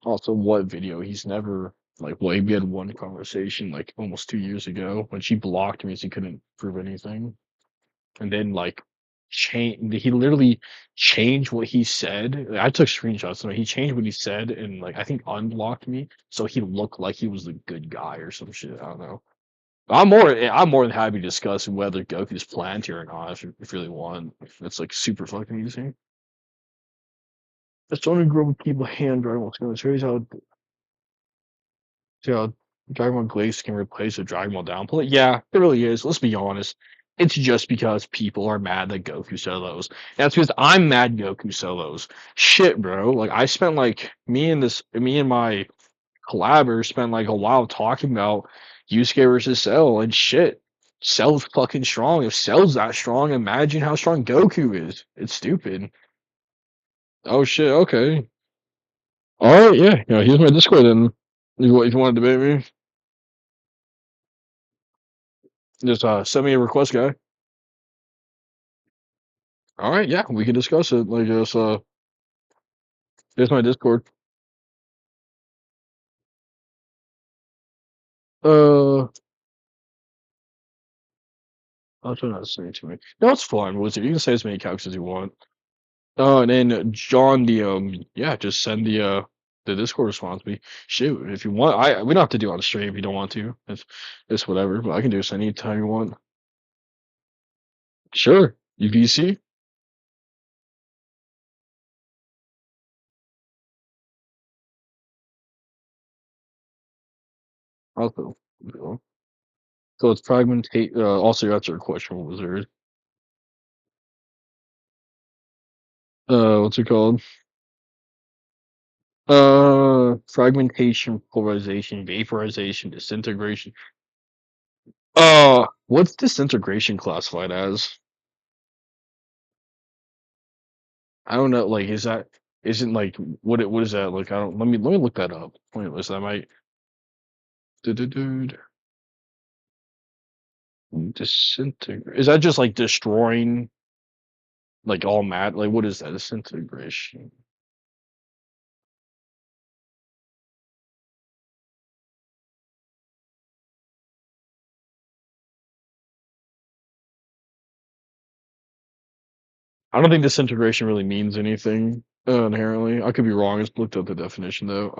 Also, what video? He's never like well, we had one conversation like almost 2 years ago when she blocked me, so he couldn't prove anything. And then like change he literally changed what he said. I took screenshots of it. He changed what he said and like I think unblocked me so he looked like he was the good guy or some shit. I don't know. I'm more than happy to discuss whether Goku's planetary or not if you really want. It's like super fucking easy. It's only grow with people hand drawing what's going to show you how Dragon Ball Glace can replace a Dragon Ball downplay. Yeah, it really is. Let's be honest. It's just because people are mad that Goku solos. That's because I'm mad Goku solos. Shit, bro. Like I spent like me and my collaborator spent like a while talking about Yusuke versus Cell and shit. Cell's fucking strong. If Cell's that strong, imagine how strong Goku is. It's stupid. Oh shit, okay. Alright, yeah. Yeah, here's my Discord then. If you want to debate me, just send me a request, guy. Alright, yeah, we can discuss it. Like just here's my Discord. Uh, I'll try not to say too many. No, it's fine, Wizard. You can say as many characters as you want. And then John, yeah, just send the Discord response to me. Shoot, if you want, we don't have to do it on stream if you don't want to. It's whatever, but I can do this anytime you want. Sure, UVC. Also, so it's fragmentate. Also, you answer a question, Wizard. What's it called? Fragmentation, polarization, vaporization, disintegration. What's disintegration classified as? I don't know. Like, is that isn't like what is that like? I don't. Let me look that up. Pointless. That might. Dude, disintegrate. Is that just like destroying like all mat? Like, what is that? Disintegration. I don't think disintegration really means anything inherently. I could be wrong. I just looked up the definition though.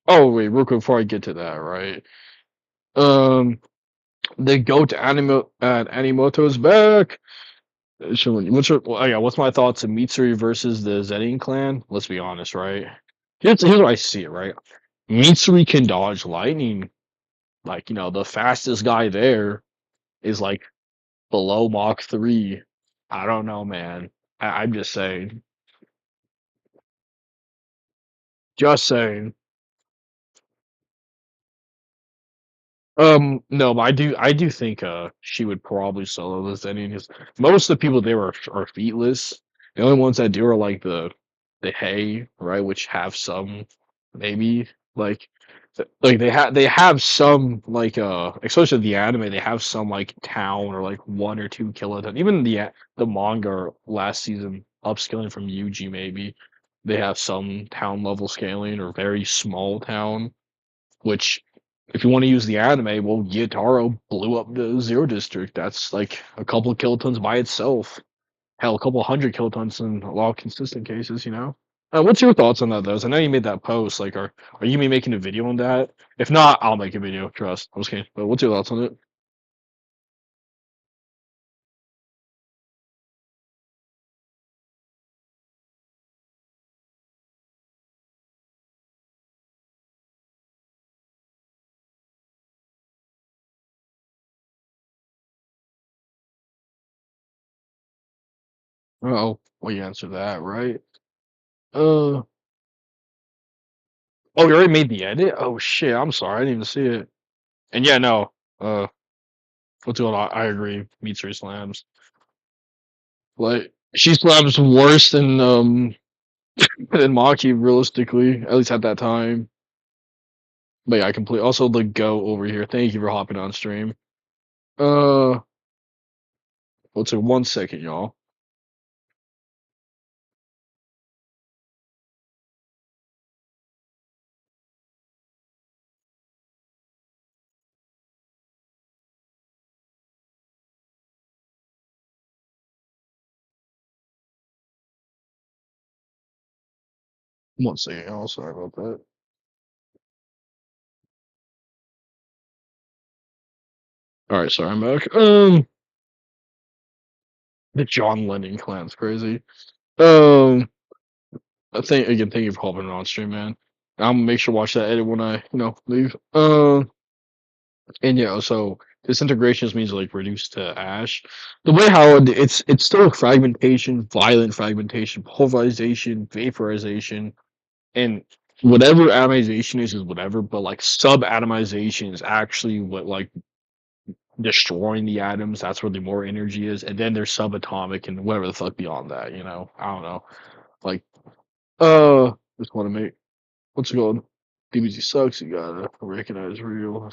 Oh wait, real quick before I get to that, right? Um. The goat Animoto is back. What's my thoughts on Mitsuri versus the Zenin clan? Let's be honest, right? Here's what I see it, right? Mitsuri can dodge lightning. Like, the fastest guy there is like below Mach 3. I don't know, man. I'm just saying. Just saying. No, but I do think she would probably solo this ending because most of the people there are feetless. The only ones that do are like the hay, right, which have some maybe like like they have some like especially the anime they have some like town or like one or two kiloton. Even the manga last season upscaling from Yuji maybe they have some town level scaling or very small town which, if you want to use the anime, well, Gyataro blew up the Zero District. That's like a couple of kilotons by itself. Hell, a couple hundred kilotons in a lot of consistent cases. What's your thoughts on that, though? 'Cause I know you made that post. Like, are you gonna be making a video on that? If not, I'll make a video. Trust. I'm just kidding. But what's your thoughts on it? Oh, well, you answer that, right? Uh, oh, you already made the edit? Oh shit, I'm sorry, I didn't even see it. And yeah, no. What's going on? I agree. Mitsuri slams. Like she slams worse than Maki realistically, at least at that time. But yeah, I complete. Also, the go over here. Thank you for hopping on stream. Uh, let's say 1 second, y'all. 1 second, y'all. Sorry about that. All right, sorry, I'm back. The John Lennon clan's crazy. Um, thank you for hopping on stream, man. I'm gonna make sure to watch that edit when I leave. And yeah, so disintegration just means like reduced to ash. The way how it's still fragmentation, violent fragmentation, pulverization, vaporization, and whatever atomization is whatever. But like subatomization is actually what like destroying the atoms. That's where the more energy is, and then there's subatomic and whatever the fuck beyond that. I don't know. Like just want to make what's it called? DBZ sucks. You gotta recognize real.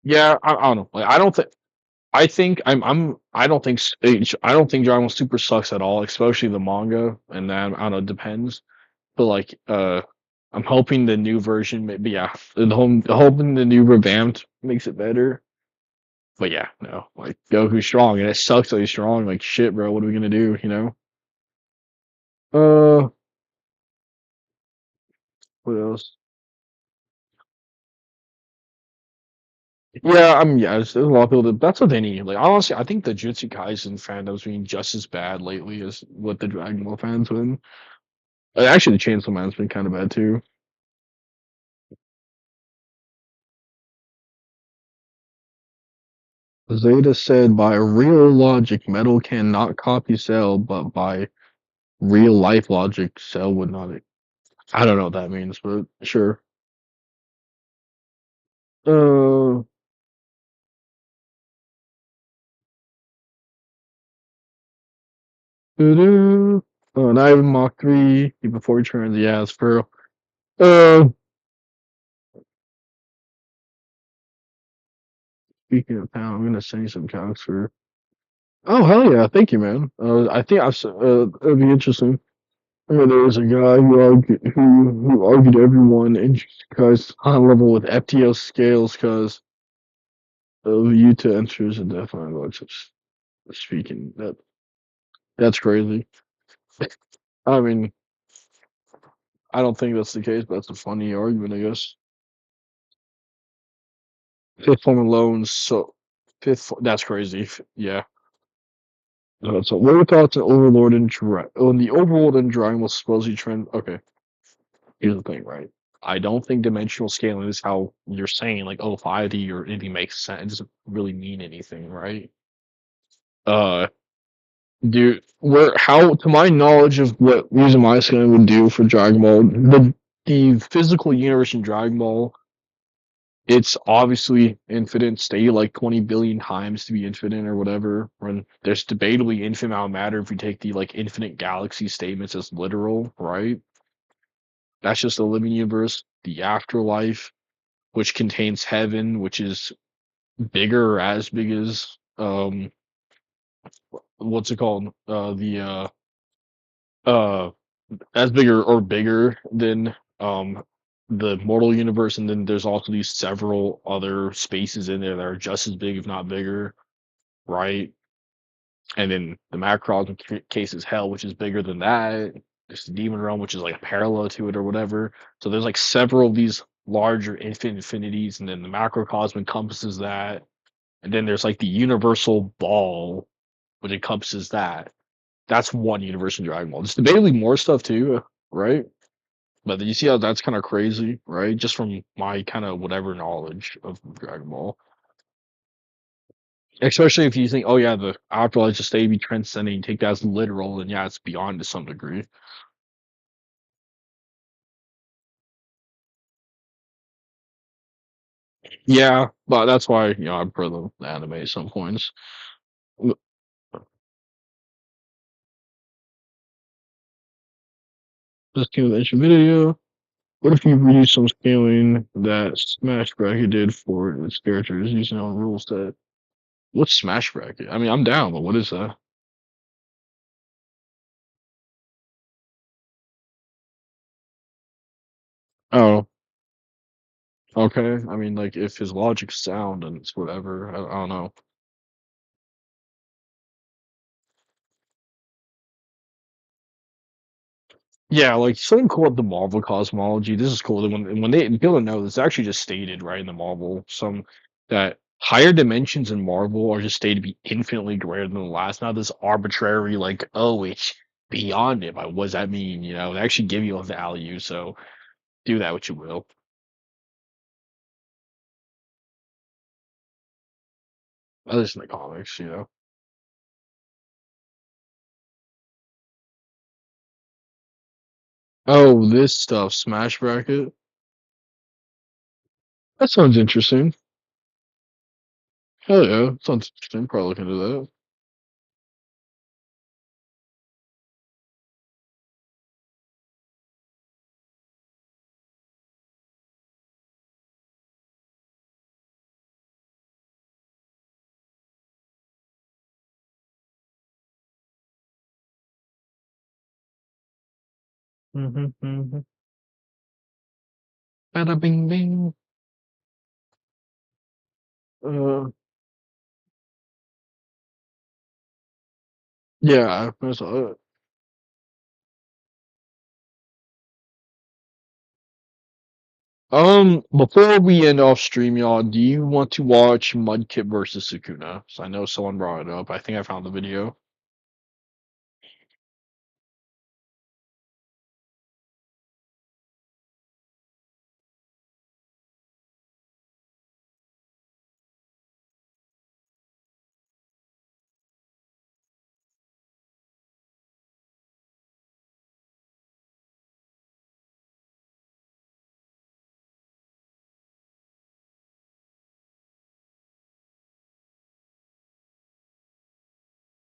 Yeah, I don't know. Like, I don't think. I don't think I don't think Dragon Ball Super sucks at all, especially the manga. And then I don't know, it depends. But like, I'm hoping the new version, maybe yeah, hoping the new revamped makes it better. But yeah, no, like Goku's strong, and it sucks that he's strong. Like shit, bro. What are we gonna do? You know? Uh, what else? Yeah, yeah. There's a lot of people that's what they need. Like honestly, I think the Jutsu Kaisen fandom's being just as bad lately as what the Dragon Ball fans been. Actually, the Chainsaw Man's been kind of bad too. Zeta said, by real logic, Metal cannot copy Cell, but by real life logic, Cell would not. I don't know what that means, but sure. Uh, doo-doo. Not even Mach 3 before he turns. Yeah, it's for real. Uh, speaking of pound, I'm gonna send you some comics for. Oh hell yeah! Thank you, man. I think it'd be interesting. I mean, there was a guy who argued everyone in guys on level with FTO scales because of Utah enters and definitely looks speaking. That's crazy. I mean, I don't think that's the case, but that's a funny argument, I guess. Fifth form alone, so that's crazy. Yeah. So, what are your thoughts on Overlord and on the Overlord and Dragon will supposedly trend? Okay, here's the thing, right? I don't think dimensional scaling is how you're saying, like, oh, 5D or anything makes sense. It doesn't really mean anything, right? Uh, Dude, where how to my knowledge of what reason my scaling would do for Dragon Ball, the physical universe in Dragon Ball, it's obviously infinite, stated like 20 billion times to be infinite or whatever. When there's debatably infinite amount of matter if we take the like infinite galaxy statements as literal, right? That's just a living universe. The afterlife, which contains heaven, which is bigger or as big as what's it called? The uh as bigger or bigger than the mortal universe, and then there's also these several other spaces in there that are just as big, if not bigger, right? And then the macrocosm case is hell, which is bigger than that. There's the demon realm, which is like parallel to it or whatever. So there's like several of these larger infinite infinities, and then the macrocosm encompasses that. And then there's like the universal ball, which encompasses that. That's one universe in Dragon Ball. There's debatably more stuff too, right? But you see how that's kind of crazy, right? Just from my kind of whatever knowledge of Dragon Ball. Especially if you think, oh yeah, the afterlife just stay be transcending, take that as literal, and yeah, it's beyond to some degree. Yeah, but that's why I prefer the anime at some points. This came with the video. What if you reuse some scaling that Smash Bracket did for its characters using their own rule set? What's Smash Bracket? I mean, I'm down, but what is that? Oh, okay. I mean, like if his logic's sound and it's whatever, I don't know. Yeah, like something cool about the Marvel cosmology. This is cool. When they people don't know, it's actually just stated right in the Marvel some that higher dimensions in Marvel are just stated to be infinitely greater than the last. Not this arbitrary like, oh, it's beyond it. But what does that mean? They actually give you a value. So do that what you will. At least in the comics. Oh, this stuff, Smash Bracket. That sounds interesting. Hell yeah, sounds interesting. Probably look into that. Bada bing bing. Uh, yeah, that's, before we end off stream, y'all, do you want to watch Mudkip versus Sukuna? So I know someone brought it up. I think I found the video.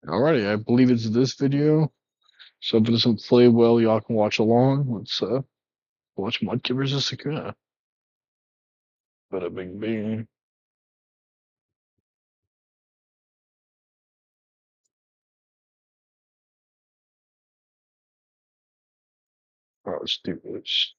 Alrighty, I believe it's this video. So if it doesn't play well, y'all can watch along. Let's watch Mudkip versus Sukuna. Bada bing bing. Oh, let's do this.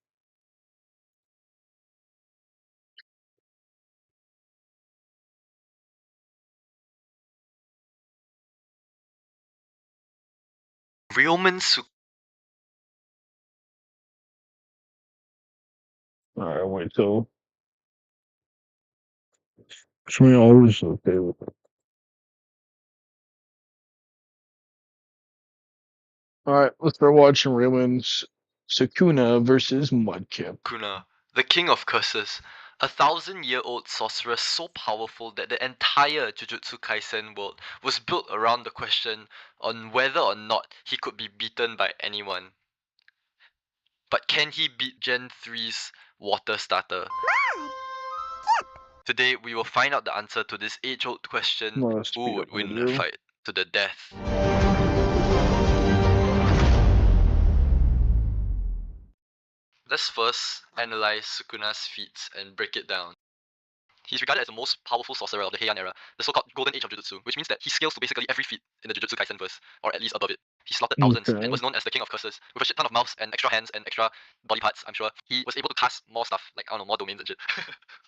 Realman Alright, wait till. Something always okay with it. Alright, let's start watching Raylan's Sukuna versus Mudkip. Sukuna, the king of curses, a 1,000-year-old sorcerer so powerful that the entire Jujutsu Kaisen world was built around the question on whether or not he could be beaten by anyone. But can he beat Gen 3's water starter? Today we will find out the answer to this age-old question: Let's who speed would up the win the video. fight to the death? Let's first analyze Sukuna's feats and break it down. He's regarded as the most powerful sorcerer of the Heian era, the so-called golden age of Jujutsu, which means that he scales to basically every feat in the Jujutsu Kaisen verse, or at least above it. He slaughtered thousands and Okay. was known as the king of curses, with a shit ton of mouths and extra hands and extra body parts, I'm sure. He was able to cast more stuff, like, I don't know, more domains and shit.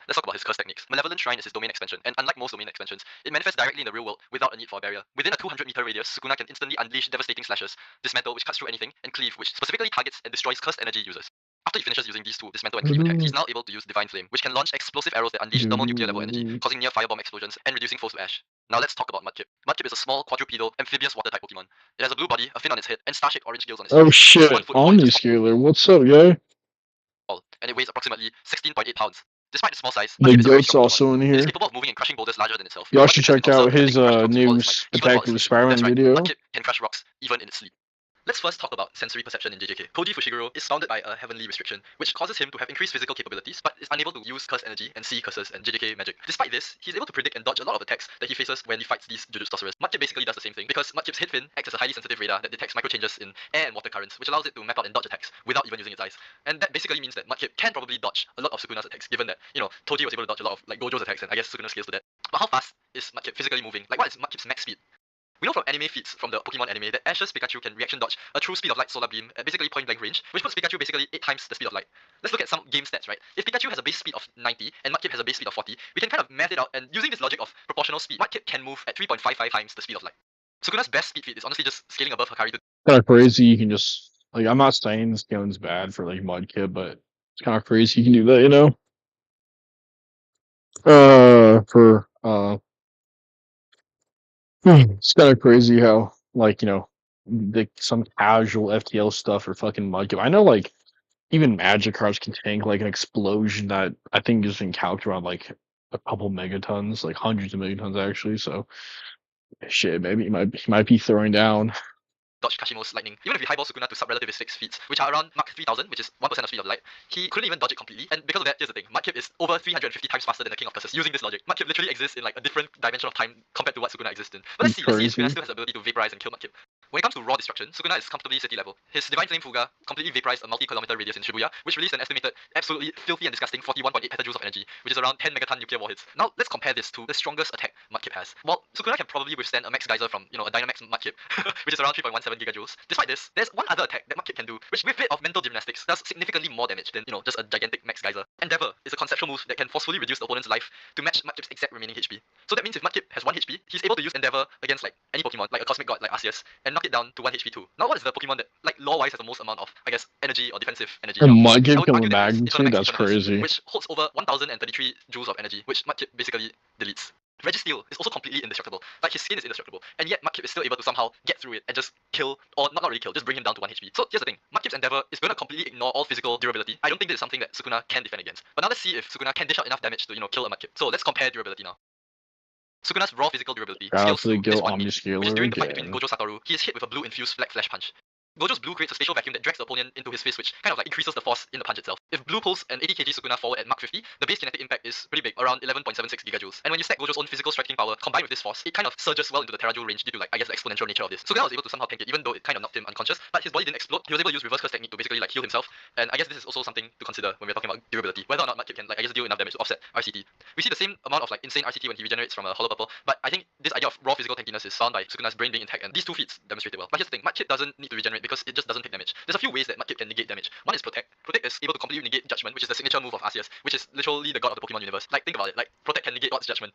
Let's talk about his curse techniques. Malevolent Shrine is his domain expansion, and unlike most domain expansions, it manifests directly in the real world without a need for a barrier. Within a 200-meter radius, Sukuna can instantly unleash devastating slashes, dismantle, which cuts through anything, and cleave, which specifically targets and destroys cursed energy users. After he finishes using these two dismantle and cleave attacks, he's now able to use Divine Flame, which can launch explosive arrows that unleash thermal nuclear level energy, causing near firebomb explosions and reducing foes to ash. Now let's talk about Mudkip. Mudkip is a small quadrupedal amphibious water type Pokemon. It has a blue body, a fin on its head, and star-shaped orange scales on its Oh face. It's 1 shit, foot 4 inches Omniscaler, what's up, guy? tall, and it weighs approximately 16.8 pounds. Despite its small size, The Mudkip is a very goat's strong Pokemon. also in It is here. capable of moving and crushing boulders larger than itself. Y'all Mudkip should has been check out observed his attempting to crush rocks with all new its might, even while Spectacular asleep. That's Spider-Man right, video. Mudkip can crush rocks even in its sleep. Let's first talk about sensory perception in JJK. Koji Fushiguro is surrounded by a heavenly restriction, which causes him to have increased physical capabilities, but is unable to use curse energy and see curses and JJK magic. Despite this, he's able to predict and dodge a lot of attacks that he faces when he fights these Jujutsu sorcerers. Mudkip basically does the same thing, because Mudkip's head fin acts as a highly sensitive radar that detects micro changes in air and water currents, which allows it to map out and dodge attacks without even using its eyes. And that basically means that Mudkip can probably dodge a lot of Sukuna's attacks, given that, Toji was able to dodge a lot of like Gojo's attacks, and I guess Sukuna scales to that. But how fast is Mudkip physically moving? Like, what is Mudkip's max speed? We know from anime feats from the Pokemon anime that Ash's Pikachu can reaction dodge a true speed of light solar beam at basically point blank range, which puts Pikachu basically 8 times the speed of light. Let's look at some game stats, right? If Pikachu has a base speed of 90 and Mudkip has a base speed of 40, we can kind of math it out, and using this logic of proportional speed, Mudkip can move at 3.55 times the speed of light. Sukuna's best speed feat is honestly just scaling above Hakari to Kind of crazy. You can just like, I'm not saying this game's bad for like Mudkip, but it's kind of crazy you can do that, you know. For it's kind of crazy how like some casual FTL stuff for fucking Mudkip. I know like even magic cards can tank like an explosion that I think is calculated around like a couple megatons, like hundreds of megatons actually. So shit, maybe he might be throwing down. dodge Kashimo's lightning. Even if we highball Sukuna to sub-relativistic feats, which are around Mach 3000, which is 1% of speed of light, he couldn't even dodge it completely. And because of that, here's the thing: Mudkip is over 350 times faster than the King of Curses. Using this logic, Mudkip literally exists in like a different dimension of time compared to what Sukuna exists in. But let's see if Sukuna Crazy. still has the ability to vaporize and kill Mudkip. When it comes to raw destruction, Sukuna is comfortably city level. His Divine Flame Fuga completely vaporized a multi-kilometer radius in Shibuya, which released an estimated absolutely filthy and disgusting 41.8 petajoules of energy, which is around 10 megaton nuclear warheads. Now let's compare this to the strongest attack Mudkip has. Well, Sukuna can probably withstand a Max Geyser from a Dynamax Mudkip, which is around 3.17 gigajoules. Despite this, there's one other attack that Mudkip can do, which with a bit of mental gymnastics does significantly more damage than, just a gigantic max geyser. Endeavor is a conceptual move that can forcefully reduce the opponent's life to match Mudkip's exact remaining HP. So that means if Mudkip has 1 HP, he's able to use Endeavor against like any Pokemon, like a cosmic god like Arceus, and knock it down to 1 HP too. Now what is the Pokemon that, like lore-wise, has the most amount of, I guess, energy or defensive energy? And I Mudkip would argue coming that back it is into Eternal Max that's Eternatus, crazy. which holds over 1033 joules of energy, which Mudkip basically deletes. Registeel is also completely indestructible. Like his skin is indestructible, and yet Mudkip is still able to somehow get through it and just kill, or not really kill, just bring him down to 1 HP. So here's the thing, Mudkip's Endeavor is going to completely ignore all physical durability. I don't think this is something that Sukuna can defend against. But now let's see if Sukuna can dish out enough damage to, kill a Mudkip. So let's compare durability now. Sukuna's raw physical durability scales After they to go -1 min, which is Omniscaler during the fight between again. Gojo Satoru, he is hit with a blue infused black flash punch. Gojo's blue creates a spatial vacuum that drags the opponent into his fist, which kind of like increases the force in the punch itself. If blue pulls an 80 kg Sukuna forward at Mach 50, the base kinetic impact is pretty big, around 11.76 gigajoules. And when you stack Gojo's own physical striking power combined with this force, it kind of surges well into the terajoule range due to, like, I guess, the exponential nature of this. Sukuna was able to somehow tank it, even though it kind of knocked him unconscious, but his body didn't explode. He was able to use reverse curse technique to basically like heal himself. And I guess this is also something to consider when we're talking about durability, whether or not Mudkip can, like, I guess, deal enough damage to offset RCT. We see the same amount of like insane RCT when he regenerates from a hollow purple, but I think this idea of raw physical tankiness is found by Sukuna's brain being intact, and these two feats demonstrate it well. But here's the thing, Mudkip doesn't need to regenerate because it just doesn't take damage. There's a few ways that Mudkip can negate damage. One is Protect. Protect is able to completely negate Judgment, which is the signature move of Arceus, which is literally the god of the Pokemon universe. Like, think about it, like Protect can negate God's Judgment.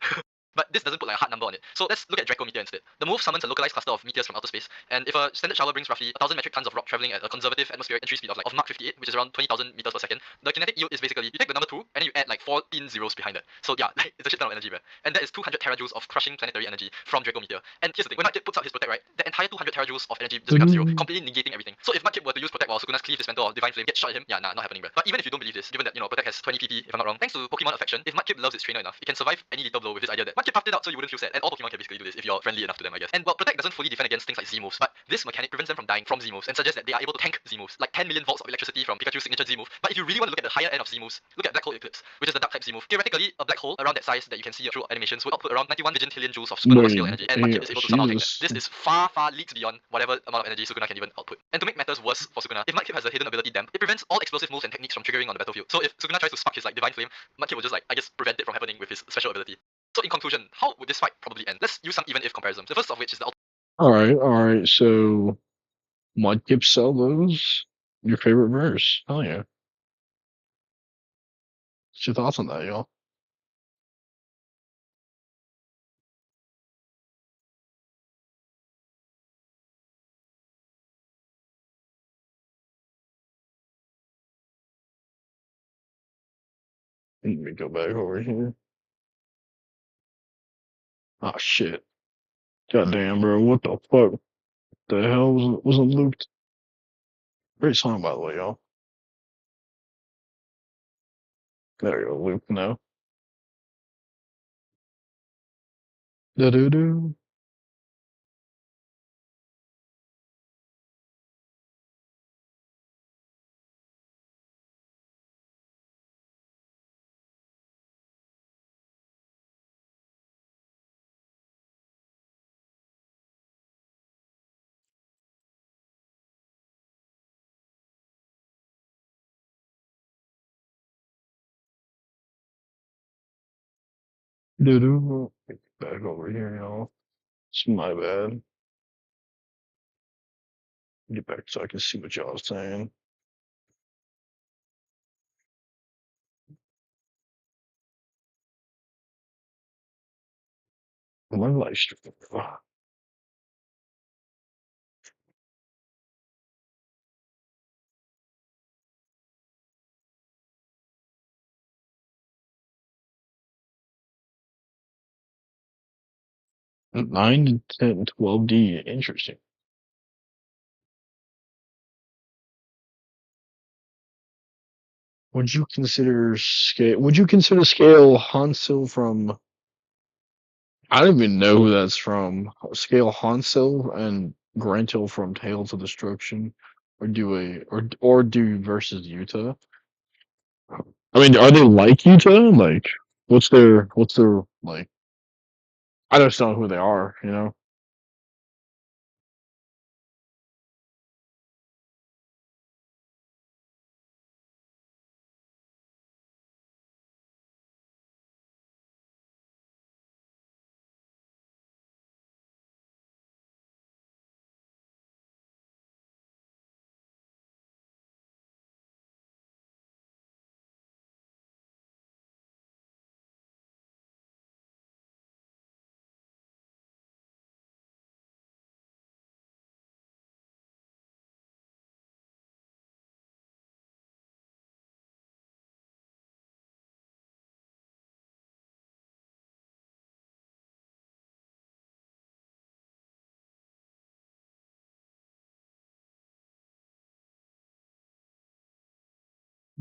But this doesn't put like a hard number on it. So let's look at Draco Meteor instead. The move summons a localized cluster of meteors from outer space, and if a standard shower brings roughly 1,000 metric tons of rock traveling at a conservative atmospheric entry speed of Mach 58, which is around 20,000 meters per second, the kinetic yield is basically you take the number 2 and then you add like 14 zeros behind it. So yeah, like, it's a shit ton of energy, man. And that is 200 terajoules of crushing planetary energy from Draco Meteor. And here's the thing, when Mudkip puts out his Protect, right, the entire 200 terajoules of energy just becomes zero, completely negating everything. So if Mudkip were to use Protect while Sukuna's Cleave, Dismantle, or Divine Flame get shot at him, yeah, nah, not happening, bro. But even if you don't believe this, given that, Protect has 20 PP, if I'm not wrong, thanks to Pokemon affection, if Mudkip loves its trainer enough, it can survive any little blow with this idea that Mudkip puffed it out so you wouldn't feel sad. And all Pokemon can basically do this if you're friendly enough to them, I guess. And while Protect doesn't fully defend against things like Z moves, but this mechanic prevents them from dying from Z moves and suggests that they are able to tank Z moves, like 10 million volts of electricity from Pikachu's signature Z move. But if you really want to look at the higher end of Z moves, look at Black Hole Eclipse, which is the dark type Z move. Theoretically, a black hole around that size that you can see through animations would output around 91 bajillion joules of supernova scale Wait, energy, and Mudkip is able to somehow tank that. Jesus. This is far, far leagues beyond whatever amount of energy Sukuna can even output. And to make matters worse for Sukuna, if Mudkip has a hidden ability Damp, it prevents all explosive moves and techniques from triggering on the battlefield. So if Sukuna tries to spark his like Divine Flame, Mudkip will just like, I guess, prevent it from happening with his special ability. So in conclusion, how would this fight probably end? Let's use some even if comparisons. The first of which is the Alright, so Mudkip sell those? Your favorite verse. Hell yeah. What's your thoughts on that, y'all? Let me go back over here. Oh shit. Goddamn, bro. What the fuck? The hell wasn't looped? Great song, by the way, y'all. There we go, loop now. Da do do. Do do. Back over here, y'all. It's my bad. Get back so I can see what y'all saying. My live stream. 9 to 10, 12D. Interesting. Would you consider scale Hansel from I don't even know who that's from. Scale Hansel and Grantil from Tales of Destruction, or do versus Utah. I mean, are they like Utah? Like, what's their like? I just don't know who they are. You know?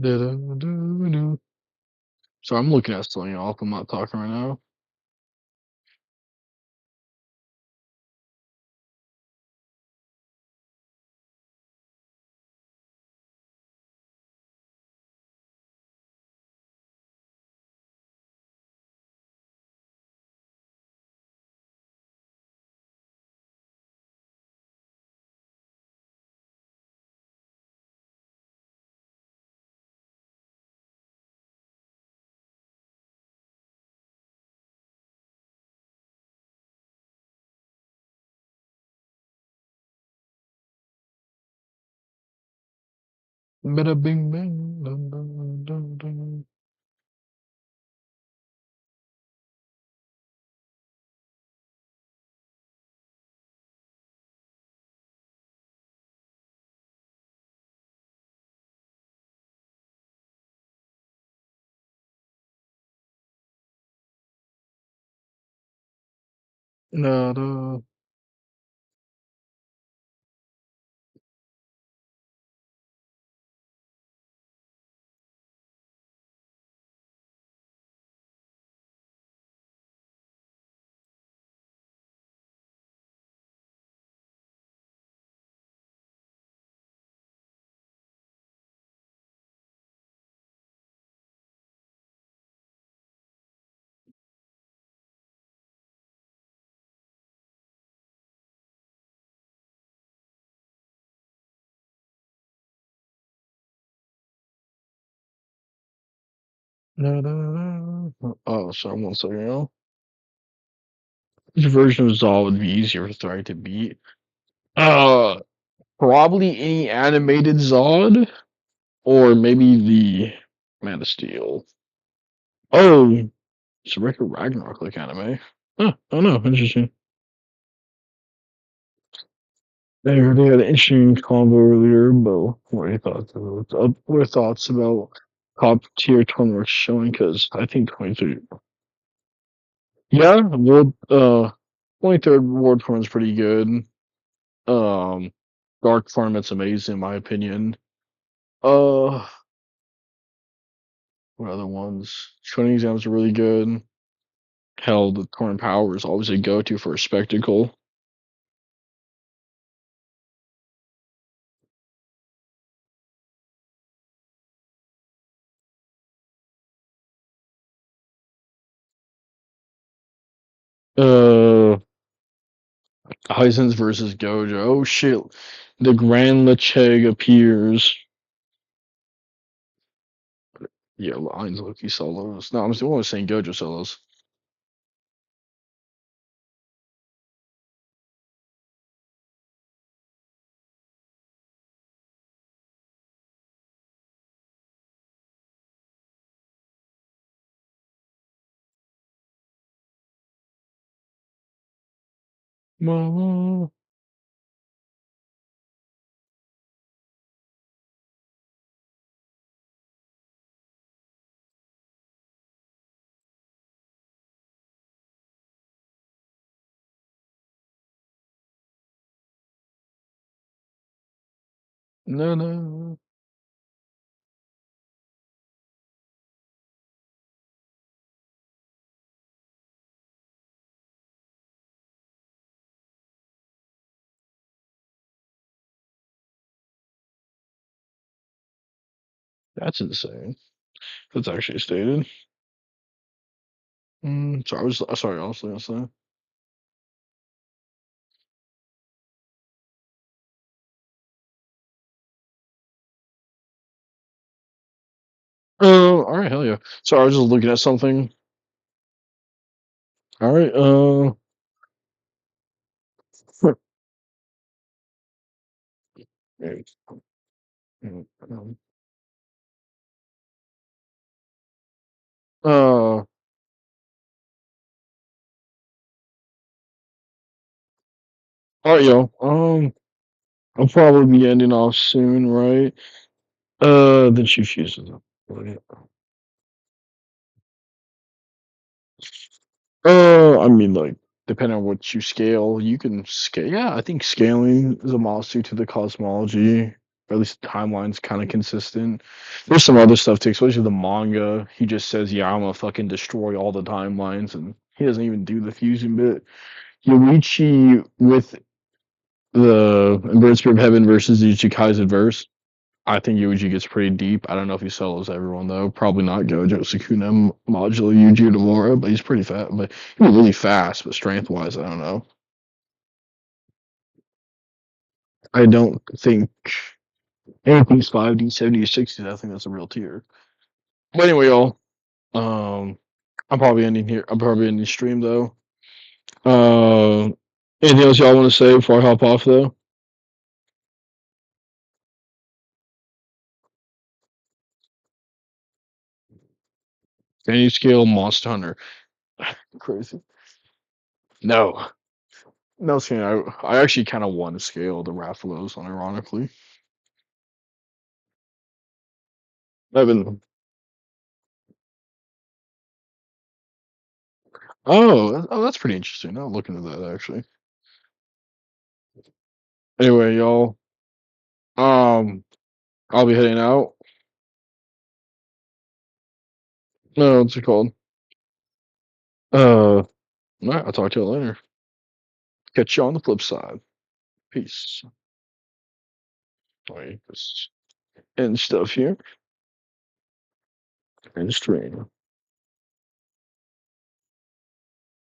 Da-da-da-da. So I'm looking at something off. I'm not talking right now. Bada bing bang. Dun, dun, dun, dun. Da, da, da, da, da. Oh, sorry, one second, y'all. Which version of Zaw would be easier for Thrag to beat? Uh, Probably any animated Zod, or maybe the Man of Steel. Oh, it's a Record Ragnarok like anime. Huh, oh no, interesting. They had an interesting convo earlier about what are your thoughts about what are your thoughts about top tier tournaments showing? Because I think 23. Yeah, world 23rd World Tournament's pretty good. Um, Dark Tournament's amazing in my opinion. Uh, what other ones? Training exams are really good. Hell, the Torn Power is always a go-to for a spectacle. Uh, Heisens versus Gojo. Oh shit, the Grand Lecheg appears. Yeah, lines Loki solos. No, I'm still only saying Gojo solos. Mama. No, no. That's insane. That's actually stated. Sorry, sorry, honestly, I say. All right, hell yeah. Sorry, I was just looking at something. All right, all right, yo. I'll probably be ending off soon, right? Then she fuses up. I mean, like, depending on what you scale, you can scale. Yeah, I think scaling is a modesty to the cosmology. Or at least the timeline's kind of consistent. There's some other stuff too, especially the manga. He just says, "Yeah, I'm gonna fucking destroy all the timelines," and he doesn't even do the fusion bit. Yuichi with the Bird Spirit of Heaven versus the Ichikai's verse. I think Yuji gets pretty deep. I don't know if he solos everyone though. Probably not Gojo, Sukuna, Modular, Yuji, Demora, but he's pretty fast. But he's really fast, but strength wise, I don't know. I don't think anything's 5D, 70, or 60. I think that's a real tier. But anyway, y'all. I'm probably ending here. I'm probably ending the stream though. Uh, Anything else y'all want to say before I hop off though? Can you scale Monster Hunter? Crazy. No. No, Scan. I actually kind of want to scale the Rathalos, unironically. I've been. Oh, that's pretty interesting. I'll look into that actually. Anyway, y'all. I'll be heading out. No, what's it called? All right, I'll talk to you later. Catch you on the flip side. Peace. Wait, just end stuff here. End stream.